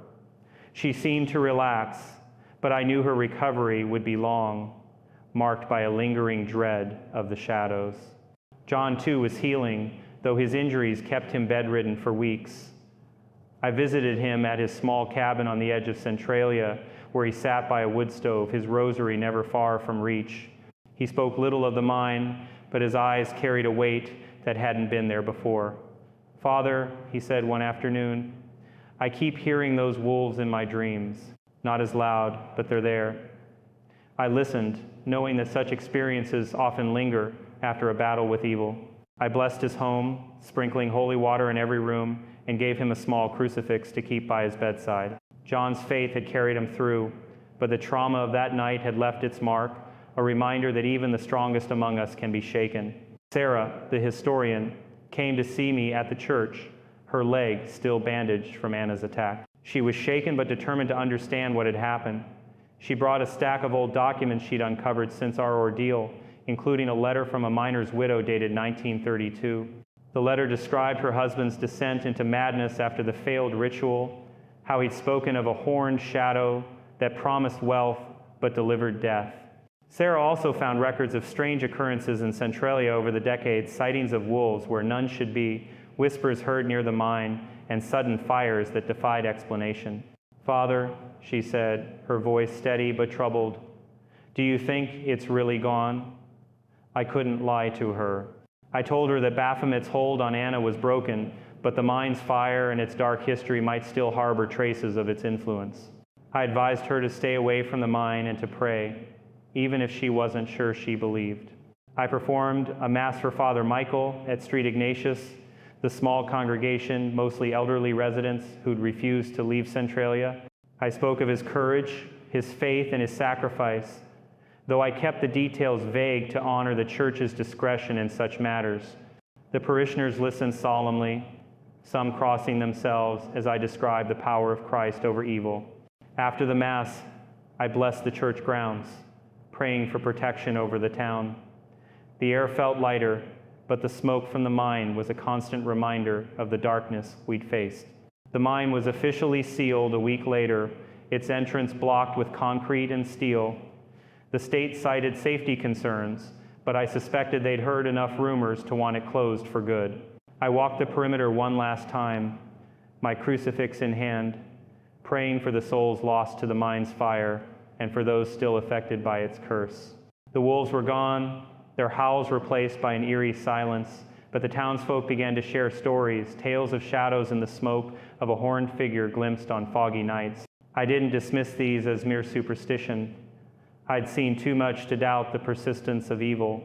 She seemed to relax, but I knew her recovery would be long, marked by a lingering dread of the shadows. John, too, was healing, though his injuries kept him bedridden for weeks. I visited him at his small cabin on the edge of Centralia, where he sat by a wood stove, his rosary never far from reach. He spoke little of the mine, but his eyes carried a weight that hadn't been there before. "Father," he said one afternoon, "I keep hearing those wolves in my dreams. Not as loud, but they're there." I listened, knowing that such experiences often linger after a battle with evil. I blessed his home, sprinkling holy water in every room, and gave him a small crucifix to keep by his bedside. John's faith had carried him through, but the trauma of that night had left its mark, a reminder that even the strongest among us can be shaken. Sarah, the historian, came to see me at the church, her leg still bandaged from Anna's attack. She was shaken but determined to understand what had happened. She brought a stack of old documents she'd uncovered since our ordeal, including a letter from a miner's widow dated 1932. The letter described her husband's descent into madness after the failed ritual, how he'd spoken of a horned shadow that promised wealth but delivered death. Sarah also found records of strange occurrences in Centralia over the decades, sightings of wolves where none should be, whispers heard near the mine, and sudden fires that defied explanation. "Father," she said, her voice steady but troubled, "do you think it's really gone?" I couldn't lie to her. I told her that Baphomet's hold on Anna was broken, but the mine's fire and its dark history might still harbor traces of its influence. I advised her to stay away from the mine and to pray, even if she wasn't sure she believed. I performed a Mass for Father Michael at St. Ignatius, the small congregation, mostly elderly residents who'd refused to leave Centralia. I spoke of his courage, his faith, and his sacrifice, though I kept the details vague to honor the Church's discretion in such matters. The parishioners listened solemnly, some crossing themselves as I described the power of Christ over evil. After the Mass, I blessed the church grounds, praying for protection over the town. The air felt lighter, but the smoke from the mine was a constant reminder of the darkness we'd faced. The mine was officially sealed a week later, its entrance blocked with concrete and steel. The state cited safety concerns, but I suspected they'd heard enough rumors to want it closed for good. I walked the perimeter one last time, my crucifix in hand, praying for the souls lost to the mine's fire and for those still affected by its curse. The wolves were gone, their howls replaced by an eerie silence, but the townsfolk began to share stories, tales of shadows in the smoke of a horned figure glimpsed on foggy nights. I didn't dismiss these as mere superstition. I'd seen too much to doubt the persistence of evil.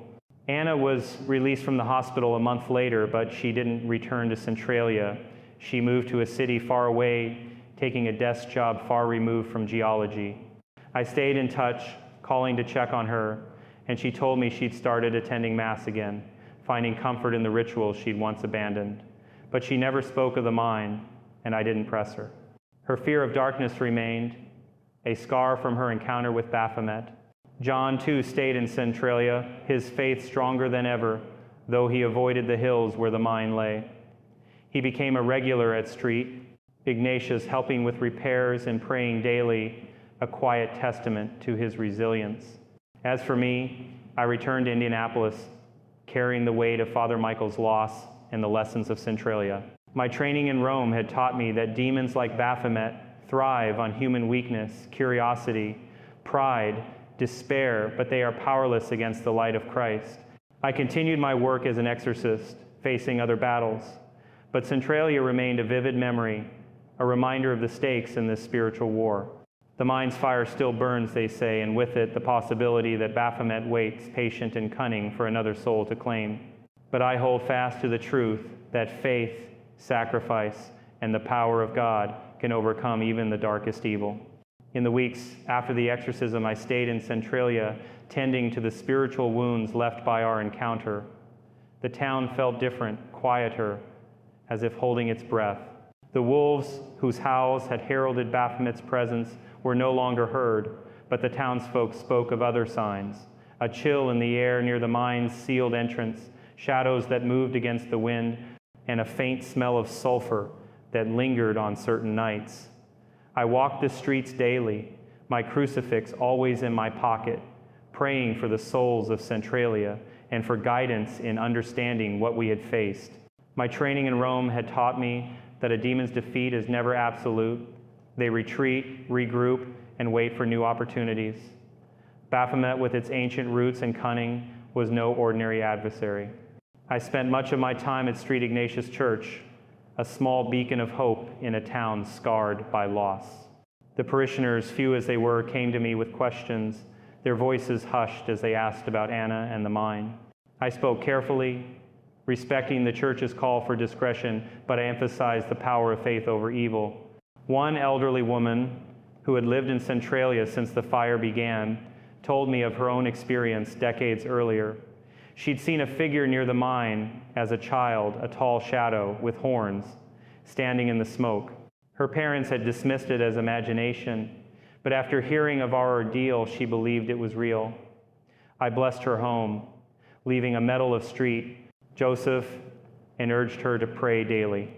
Anna was released from the hospital a month later, but she didn't return to Centralia. She moved to a city far away, taking a desk job far removed from geology. I stayed in touch, calling to check on her, and she told me she'd started attending Mass again, finding comfort in the rituals she'd once abandoned. But she never spoke of the mine, and I didn't press her. Her fear of darkness remained, a scar from her encounter with Baphomet. John, too, stayed in Centralia, his faith stronger than ever, though he avoided the hills where the mine lay. He became a regular at Street, Ignatius helping with repairs and praying daily, a quiet testament to his resilience. As for me, I returned to Indianapolis, carrying the weight of Father Michael's loss and the lessons of Centralia. My training in Rome had taught me that demons like Baphomet thrive on human weakness, curiosity, pride, despair, but they are powerless against the light of Christ. I continued my work as an exorcist, facing other battles, but Centralia remained a vivid memory, a reminder of the stakes in this spiritual war. The mine's fire still burns, they say, and with it the possibility that Baphomet waits, patient and cunning, for another soul to claim. But I hold fast to the truth that faith, sacrifice, and the power of God can overcome even the darkest evil. In the weeks after the exorcism, I stayed in Centralia, tending to the spiritual wounds left by our encounter. The town felt different, quieter, as if holding its breath. The wolves, whose howls had heralded Baphomet's presence, were no longer heard, but the townsfolk spoke of other signs: a chill in the air near the mine's sealed entrance, shadows that moved against the wind, and a faint smell of sulfur that lingered on certain nights. I walked the streets daily, my crucifix always in my pocket, praying for the souls of Centralia and for guidance in understanding what we had faced. My training in Rome had taught me that a demon's defeat is never absolute. They retreat, regroup, and wait for new opportunities. Baphomet, with its ancient roots and cunning, was no ordinary adversary. I spent much of my time at St. Ignatius Church, a small beacon of hope in a town scarred by loss. The parishioners, few as they were, came to me with questions, their voices hushed as they asked about Anna and the mine. I spoke carefully, respecting the Church's call for discretion, but I emphasized the power of faith over evil. One elderly woman, who had lived in Centralia since the fire began, told me of her own experience decades earlier. She'd seen a figure near the mine as a child, a tall shadow with horns, standing in the smoke. Her parents had dismissed it as imagination, but after hearing of our ordeal, she believed it was real. I blessed her home, leaving a medal of St. Joseph, and urged her to pray daily.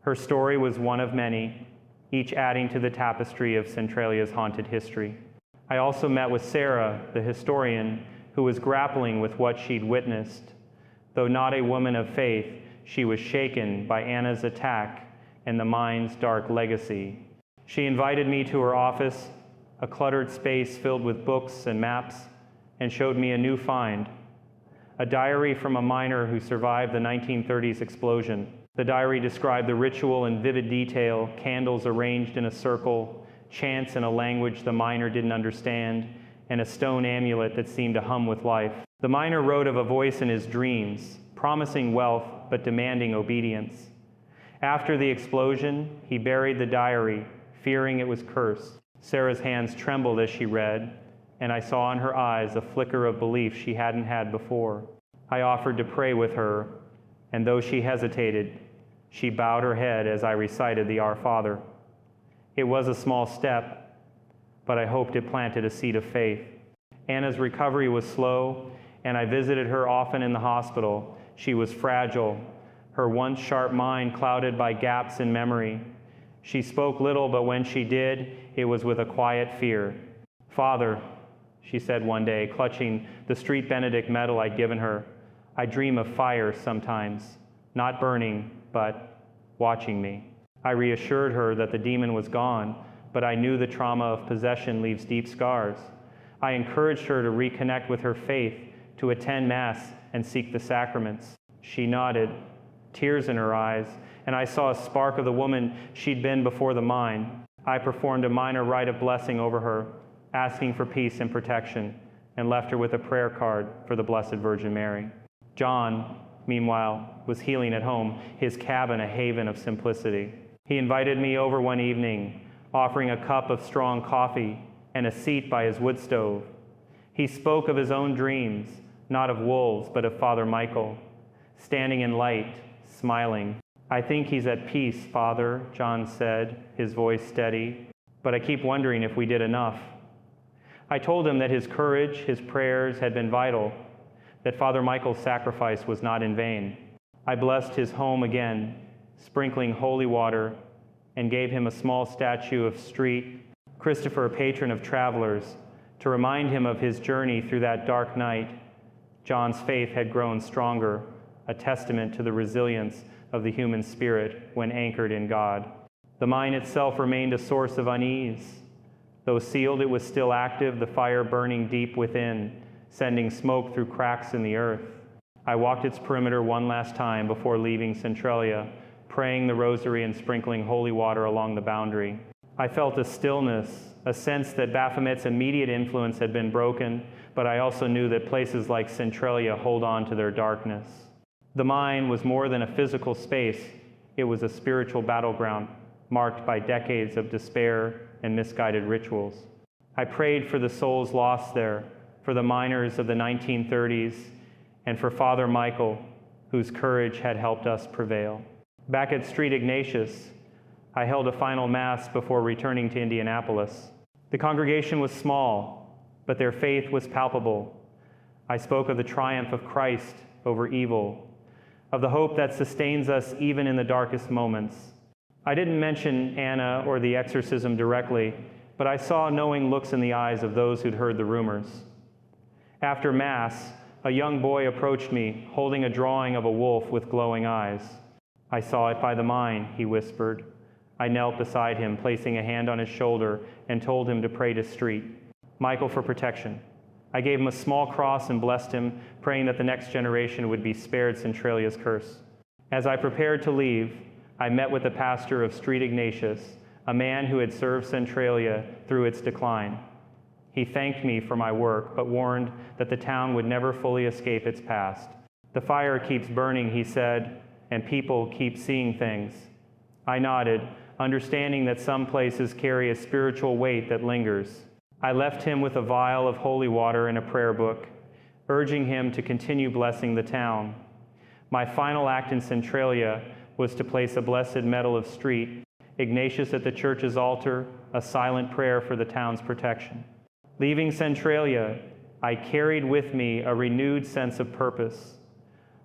Her story was one of many, each adding to the tapestry of Centralia's haunted history. I also met with Sarah, the historian, who was grappling with what she'd witnessed. Though not a woman of faith, she was shaken by Anna's attack and the mine's dark legacy. She invited me to her office, a cluttered space filled with books and maps, and showed me a new find, a diary from a miner who survived the 1930s explosion. The diary described the ritual in vivid detail, candles arranged in a circle, chants in a language the miner didn't understand, and a stone amulet that seemed to hum with life. The miner wrote of a voice in his dreams, promising wealth but demanding obedience. After the explosion, he buried the diary, fearing it was cursed. Sarah's hands trembled as she read, and I saw in her eyes a flicker of belief she hadn't had before. I offered to pray with her, and though she hesitated, she bowed her head as I recited the Our Father. It was a small step, but I hoped it planted a seed of faith. Anna's recovery was slow, and I visited her often in the hospital. She was fragile, her once sharp mind clouded by gaps in memory. She spoke little, but when she did, it was with a quiet fear. "Father," she said one day, clutching the Street Benedict medal I'd given her, "I dream of fire sometimes, not burning, but watching me." I reassured her that the demon was gone, but I knew the trauma of possession leaves deep scars. I encouraged her to reconnect with her faith, to attend Mass and seek the sacraments. She nodded, tears in her eyes, and I saw a spark of the woman she'd been before the mine. I performed a minor rite of blessing over her, asking for peace and protection, and left her with a prayer card for the Blessed Virgin Mary. John, meanwhile, was healing at home, his cabin a haven of simplicity. He invited me over one evening, offering a cup of strong coffee and a seat by his wood stove. He spoke of his own dreams, not of wolves, but of Father Michael, standing in light, smiling. "I think he's at peace, Father," John said, his voice steady, "but I keep wondering if we did enough." I told him that his courage, his prayers had been vital, that Father Michael's sacrifice was not in vain. I blessed his home again, sprinkling holy water, and gave him a small statue of St. Christopher, patron of travelers, to remind him of his journey through that dark night. John's faith had grown stronger, a testament to the resilience of the human spirit when anchored in God. The mine itself remained a source of unease. Though sealed, it was still active, the fire burning deep within, sending smoke through cracks in the earth. I walked its perimeter one last time before leaving Centralia, praying the rosary and sprinkling holy water along the boundary. I felt a stillness, a sense that Baphomet's immediate influence had been broken, but I also knew that places like Centralia hold on to their darkness. The mine was more than a physical space, it was a spiritual battleground. marked by decades of despair and misguided rituals. I prayed for the souls lost there, for the miners of the 1930s, and for Father Michael, whose courage had helped us prevail. Back at St. Ignatius, I held a final Mass before returning to Indianapolis. The congregation was small, but their faith was palpable. I spoke of the triumph of Christ over evil, of the hope that sustains us even in the darkest moments. I didn't mention Anna or the exorcism directly, but I saw knowing looks in the eyes of those who'd heard the rumors. After Mass, a young boy approached me, holding a drawing of a wolf with glowing eyes. "I saw it by the mine," he whispered. I knelt beside him, placing a hand on his shoulder, and told him to pray to Street Michael for protection. I gave him a small cross and blessed him, praying that the next generation would be spared Centralia's curse. As I prepared to leave, I met with the pastor of St. Ignatius, a man who had served Centralia through its decline. He thanked me for my work, but warned that the town would never fully escape its past. "The fire keeps burning," he said, "and people keep seeing things." I nodded, understanding that some places carry a spiritual weight that lingers. I left him with a vial of holy water and a prayer book, urging him to continue blessing the town. My final act in Centralia was to place a blessed medal of St. Ignatius at the church's altar, a silent prayer for the town's protection. Leaving Centralia, I carried with me a renewed sense of purpose.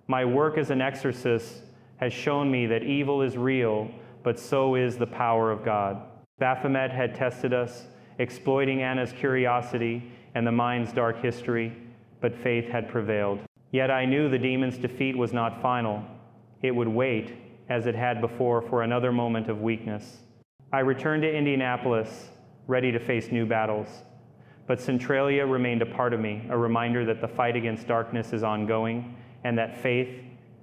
My work as an exorcist has shown me that evil is real, but so is the power of God. Baphomet had tested us, exploiting Anna's curiosity and the mine's dark history, but faith had prevailed. Yet I knew the demon's defeat was not final. It would wait, as it had before, for another moment of weakness. I returned to Indianapolis, ready to face new battles. But Centralia remained a part of me, a reminder that the fight against darkness is ongoing, and that faith,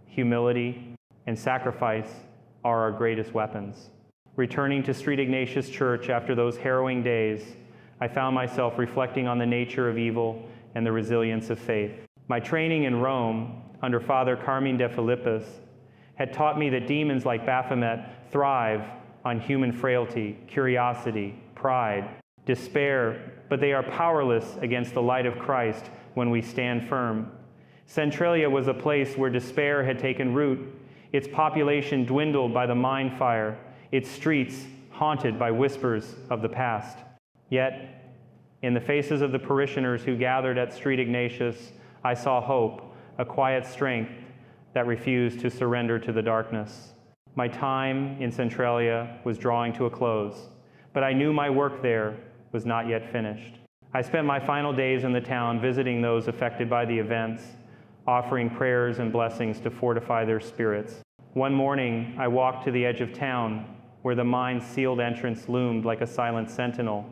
humility, and sacrifice are our greatest weapons. Returning to St. Ignatius Church after those harrowing days, I found myself reflecting on the nature of evil and the resilience of faith. My training in Rome, under Father Carmine de Philippus, had taught me that demons like Baphomet thrive on human frailty, curiosity, pride, despair, but they are powerless against the light of Christ when we stand firm. Centralia was a place where despair had taken root, its population dwindled by the mine fire, its streets haunted by whispers of the past. Yet, in the faces of the parishioners who gathered at St. Ignatius, I saw hope, a quiet strength that refused to surrender to the darkness. My time in Centralia was drawing to a close, but I knew my work there was not yet finished. I spent my final days in the town visiting those affected by the events, offering prayers and blessings to fortify their spirits. One morning, I walked to the edge of town, where the mine's sealed entrance loomed like a silent sentinel.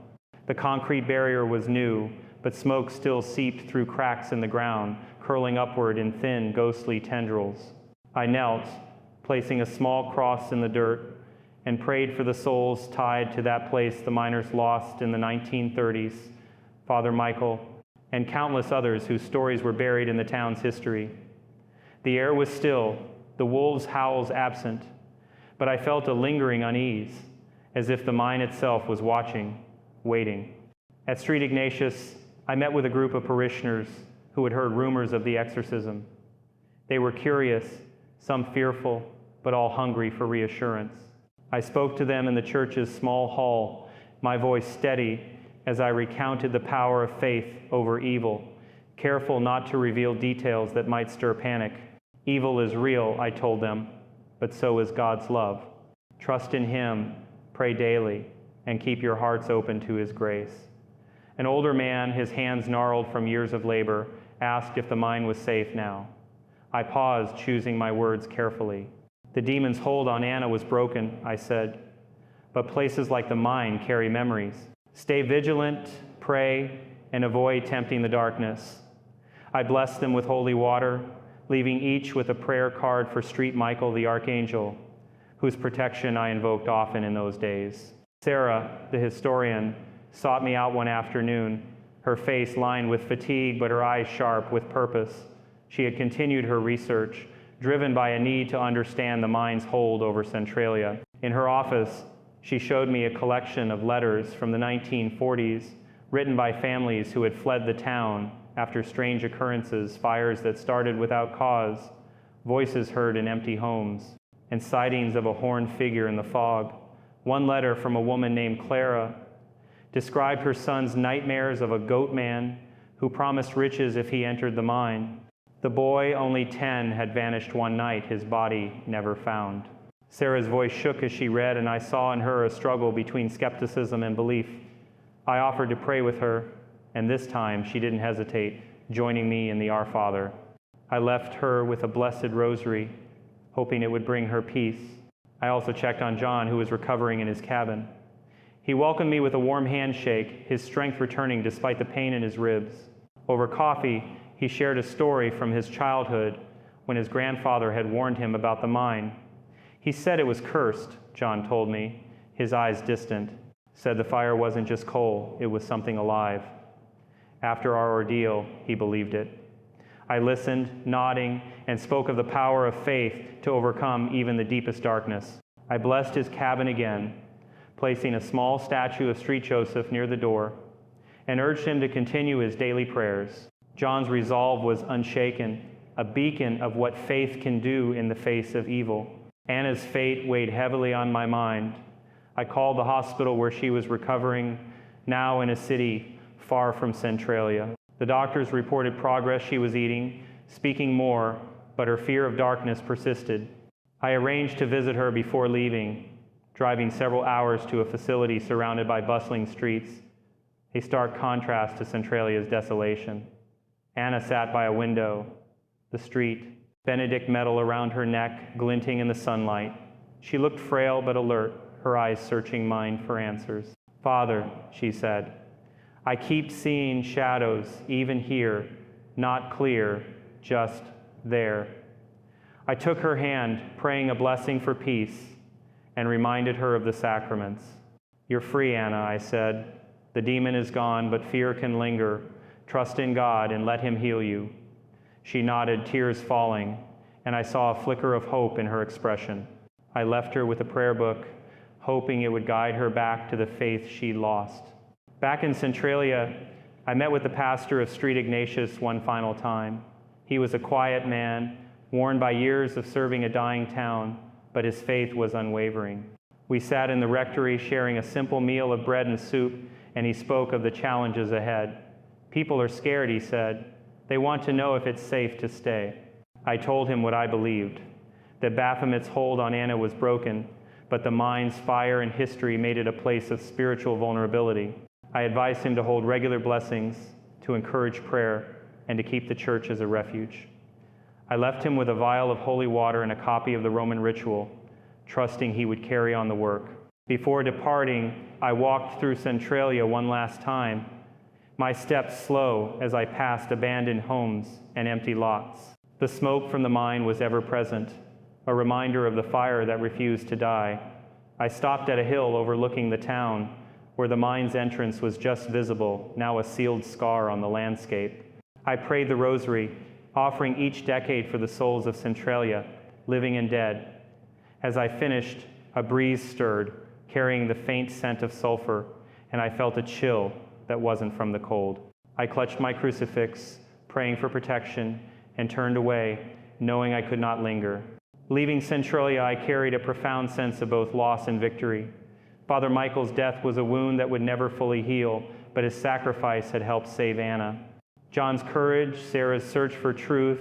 The concrete barrier was new, but smoke still seeped through cracks in the ground, curling upward in thin, ghostly tendrils. I knelt, placing a small cross in the dirt, and prayed for the souls tied to that place the miners lost in the 1930s, Father Michael, and countless others whose stories were buried in the town's history. The air was still, the wolves' howls absent, but I felt a lingering unease, as if the mine itself was watching, waiting. At St. Ignatius, I met with a group of parishioners who had heard rumors of the exorcism. They were curious, some fearful, but all hungry for reassurance. I spoke to them in the church's small hall, my voice steady as I recounted the power of faith over evil, careful not to reveal details that might stir panic. Evil is real, I told them, but so is God's love. Trust in Him, pray daily, and keep your hearts open to His grace. An older man, his hands gnarled from years of labor, asked if the mine was safe now. I paused, choosing my words carefully. The demon's hold on Anna was broken, I said, but places like the mine carry memories. Stay vigilant, pray, and avoid tempting the darkness. I blessed them with holy water, leaving each with a prayer card for St. Michael the Archangel, whose protection I invoked often in those days. Sarah, the historian, sought me out one afternoon, her face lined with fatigue but her eyes sharp with purpose. She had continued her research, driven by a need to understand the mine's hold over Centralia. In her office, She showed me a collection of letters from the 1940s written by families who had fled the town after strange occurrences, fires that started without cause, voices heard in empty homes, and sightings of a horned figure in the fog. One letter from a woman named Clara described her son's nightmares of a goat man who promised riches if he entered the mine. The boy, only 10, had vanished one night, his body never found. Sarah's voice shook as she read, and I saw in her a struggle between skepticism and belief. I offered to pray with her, and this time she didn't hesitate, joining me in the Our Father. I left her with a blessed rosary, hoping it would bring her peace. I also checked on John, who was recovering in his cabin. He welcomed me with a warm handshake, his strength returning despite the pain in his ribs. Over coffee, he shared a story from his childhood when his grandfather had warned him about the mine. He said it was cursed, John told me, his eyes distant. Said the fire wasn't just coal, it was something alive. After our ordeal, he believed it. I listened, nodding, and spoke of the power of faith to overcome even the deepest darkness. I blessed his cabin again, placing a small statue of Street Joseph near the door, and urged him to continue his daily prayers. John's resolve was unshaken, a beacon of what faith can do in the face of evil. Anna's fate weighed heavily on my mind. I called the hospital where she was recovering, now in a city far from Centralia. The doctors reported progress she was eating, speaking more, but her fear of darkness persisted. I arranged to visit her before leaving, driving several hours to a facility surrounded by bustling streets, a stark contrast to Centralia's desolation. Anna sat by a window, the street, Benedict medal around her neck, glinting in the sunlight. She looked frail but alert, her eyes searching mine for answers. "Father," she said, "I keep seeing shadows, even here, not clear, just there." I took her hand, praying a blessing for peace, and reminded her of the sacraments. "You're free, Anna," I said. "The demon is gone, but fear can linger. Trust in God and let him heal you." She nodded, tears falling, and I saw a flicker of hope in her expression. I left her with a prayer book, hoping it would guide her back to the faith she'd lost. Back in Centralia, I met with the pastor of St. Ignatius one final time. He was a quiet man, worn by years of serving a dying town, but his faith was unwavering. We sat in the rectory sharing a simple meal of bread and soup, and he spoke of the challenges ahead. "People are scared," he said. "They want to know if it's safe to stay." I told him what I believed, that Baphomet's hold on Anna was broken, but the mine's fire and history made it a place of spiritual vulnerability. I advised him to hold regular blessings, to encourage prayer, and to keep the church as a refuge. I left him with a vial of holy water and a copy of the Roman ritual, trusting he would carry on the work. Before departing, I walked through Centralia one last time, my steps slow as I passed abandoned homes and empty lots. The smoke from the mine was ever present, a reminder of the fire that refused to die. I stopped at a hill overlooking the town, where the mine's entrance was just visible, now a sealed scar on the landscape. I prayed the rosary, offering each decade for the souls of Centralia, living and dead. As I finished, a breeze stirred, carrying the faint scent of sulfur, and I felt a chill that wasn't from the cold. I clutched my crucifix, praying for protection, and turned away, knowing I could not linger. Leaving Centralia, I carried a profound sense of both loss and victory. Father Michael's death was a wound that would never fully heal, but his sacrifice had helped save Anna. John's courage, Sarah's search for truth,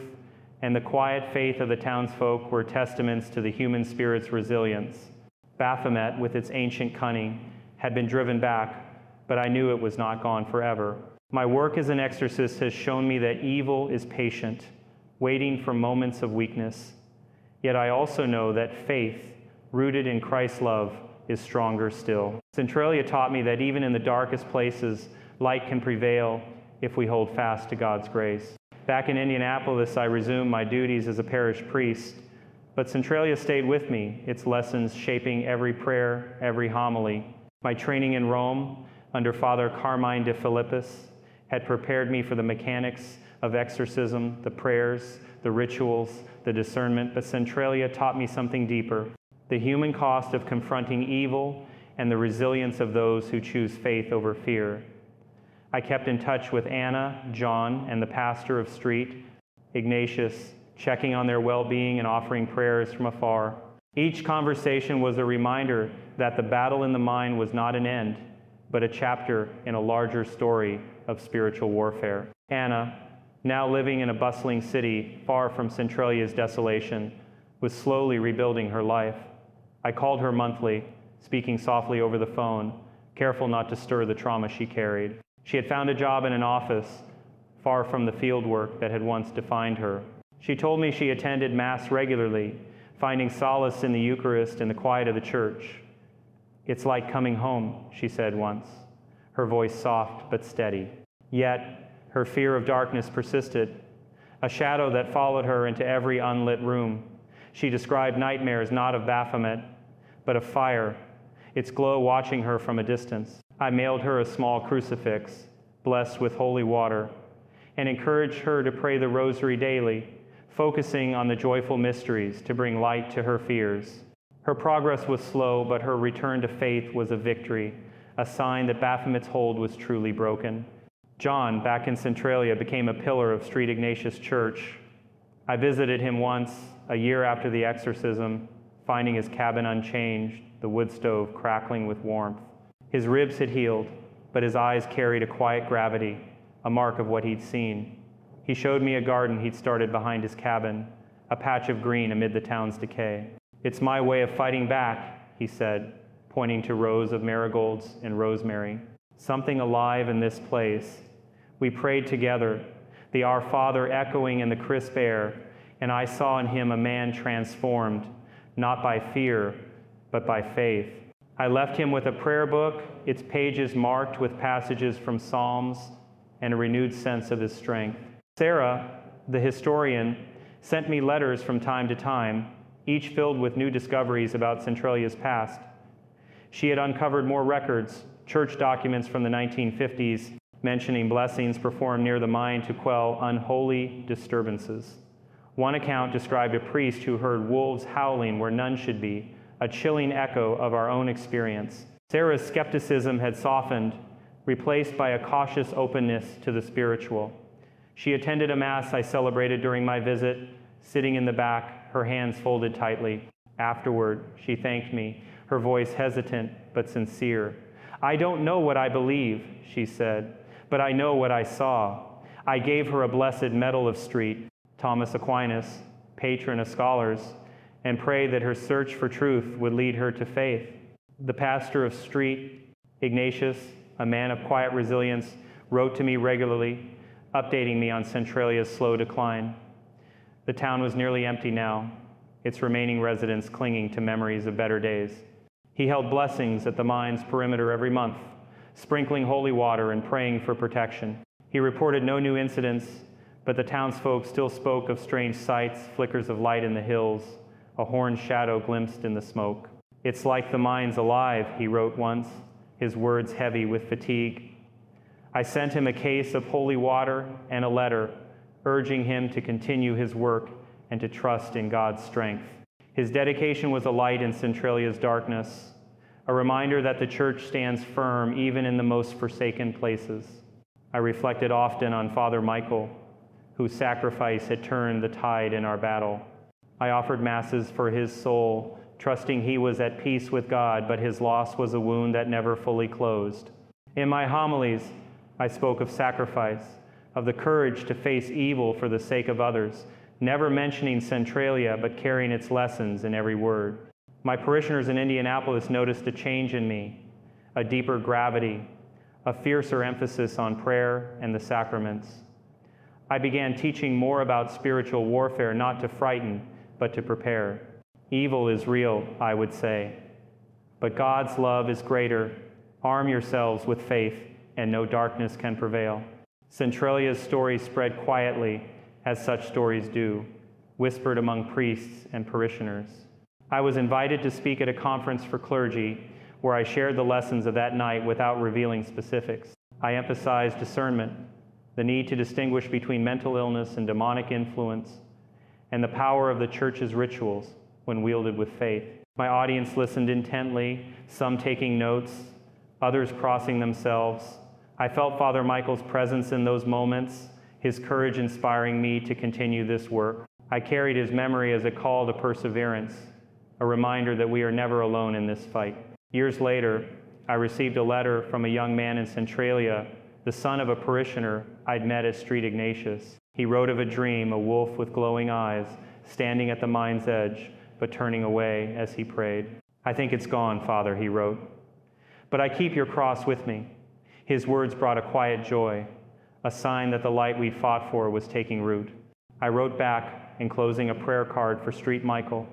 and the quiet faith of the townsfolk were testaments to the human spirit's resilience. Baphomet, with its ancient cunning, had been driven back, but I knew it was not gone forever. My work as an exorcist has shown me that evil is patient, waiting for moments of weakness. Yet I also know that faith, rooted in Christ's love, is stronger still. Centralia taught me that even in the darkest places, light can prevail if we hold fast to God's grace. Back in Indianapolis, I resumed my duties as a parish priest, but Centralia stayed with me, its lessons shaping every prayer, every homily. My training in Rome, under Father Carmine de Philippus, had prepared me for the mechanics of exorcism, the prayers, the rituals, the discernment, but Centralia taught me something deeper: the human cost of confronting evil and the resilience of those who choose faith over fear. I kept in touch with Anna, John, and the pastor of Street, Ignatius, checking on their well-being and offering prayers from afar. Each conversation was a reminder that the battle in the mind was not an end, but a chapter in a larger story of spiritual warfare. Anna, now living in a bustling city far from Centralia's desolation, was slowly rebuilding her life. I called her monthly, speaking softly over the phone, careful not to stir the trauma she carried. She had found a job in an office far from the field work that had once defined her. She told me she attended Mass regularly, finding solace in the Eucharist and the quiet of the church. "It's like coming home," she said once, her voice soft but steady. Yet, her fear of darkness persisted, a shadow that followed her into every unlit room. She described nightmares not of Baphomet, but of fire, its glow watching her from a distance. I mailed her a small crucifix, blessed with holy water, and encouraged her to pray the rosary daily, focusing on the joyful mysteries to bring light to her fears. Her progress was slow, but her return to faith was a victory, a sign that Baphomet's hold was truly broken. John, back in Centralia, became a pillar of St. Ignatius Church. I visited him once, a year after the exorcism, finding his cabin unchanged, the wood stove crackling with warmth. His ribs had healed, but his eyes carried a quiet gravity, a mark of what he'd seen. He showed me a garden he'd started behind his cabin, a patch of green amid the town's decay. "It's my way of fighting back," he said, pointing to rows of marigolds and rosemary. Something alive in this place. We prayed together, the Our Father echoing in the crisp air, and I saw in him a man transformed, not by fear, but by faith. I left him with a prayer book, its pages marked with passages from Psalms, and a renewed sense of his strength. Sarah, the historian, sent me letters from time to time, each filled with new discoveries about Centralia's past. She had uncovered more records, church documents from the 1950s, mentioning blessings performed near the mine to quell unholy disturbances. One account described a priest who heard wolves howling where none should be, a chilling echo of our own experience. Sarah's skepticism had softened, replaced by a cautious openness to the spiritual. She attended a Mass I celebrated during my visit, sitting in the back, her hands folded tightly. Afterward, she thanked me, her voice hesitant but sincere. "I don't know what I believe," she said, "but I know what I saw." I gave her a blessed medal of Street, Thomas Aquinas, patron of scholars, and prayed that her search for truth would lead her to faith. The pastor of Street, Ignatius, a man of quiet resilience, wrote to me regularly, updating me on Centralia's slow decline. The town was nearly empty now, its remaining residents clinging to memories of better days. He held blessings at the mine's perimeter every month, sprinkling holy water and praying for protection. He reported no new incidents, but the townsfolk still spoke of strange sights, flickers of light in the hills, a horned shadow glimpsed in the smoke. "It's like the mine's alive," he wrote once, his words heavy with fatigue. I sent him a case of holy water and a letter, urging him to continue his work and to trust in God's strength. His dedication was a light in Centralia's darkness, a reminder that the church stands firm even in the most forsaken places. I reflected often on Father Michael, whose sacrifice had turned the tide in our battle. I offered masses for his soul, trusting he was at peace with God, but his loss was a wound that never fully closed. In my homilies, I spoke of sacrifice, of the courage to face evil for the sake of others, never mentioning Centralia, but carrying its lessons in every word. My parishioners in Indianapolis noticed a change in me, a deeper gravity, a fiercer emphasis on prayer and the sacraments. I began teaching more about spiritual warfare, not to frighten, but to prepare. Evil is real, I would say, but God's love is greater. Arm yourselves with faith, and no darkness can prevail. Centralia's story spread quietly, as such stories do, whispered among priests and parishioners. I was invited to speak at a conference for clergy, where I shared the lessons of that night without revealing specifics. I emphasized discernment, the need to distinguish between mental illness and demonic influence, and the power of the church's rituals when wielded with faith. My audience listened intently, some taking notes, others crossing themselves. I felt Father Michael's presence in those moments, his courage inspiring me to continue this work. I carried his memory as a call to perseverance, a reminder that we are never alone in this fight. Years later, I received a letter from a young man in Centralia, the son of a parishioner I'd met at St. Ignatius. He wrote of a dream, a wolf with glowing eyes, standing at the mine's edge, but turning away as he prayed. I think it's gone, Father, he wrote. But I keep your cross with me. His words brought a quiet joy, a sign that the light we'd fought for was taking root. I wrote back, enclosing a prayer card for St. Michael,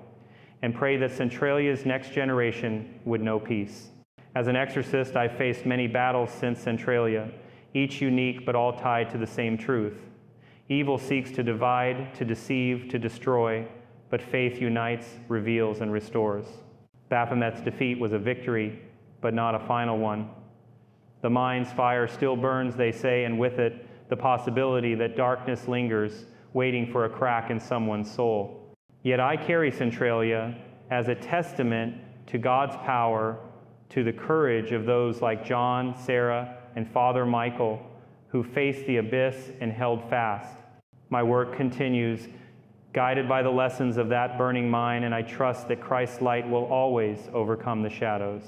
and prayed that Centralia's next generation would know peace. As an exorcist, I've faced many battles since Centralia, each unique but all tied to the same truth. Evil seeks to divide, to deceive, to destroy, but faith unites, reveals, and restores. Baphomet's defeat was a victory, but not a final one. The mind's fire still burns, they say, and with it, the possibility that darkness lingers, waiting for a crack in someone's soul. Yet I carry Centralia as a testament to God's power, to the courage of those like John, Sarah, and Father Michael, who faced the abyss and held fast. My work continues, guided by the lessons of that burning mine, and I trust that Christ's light will always overcome the shadows.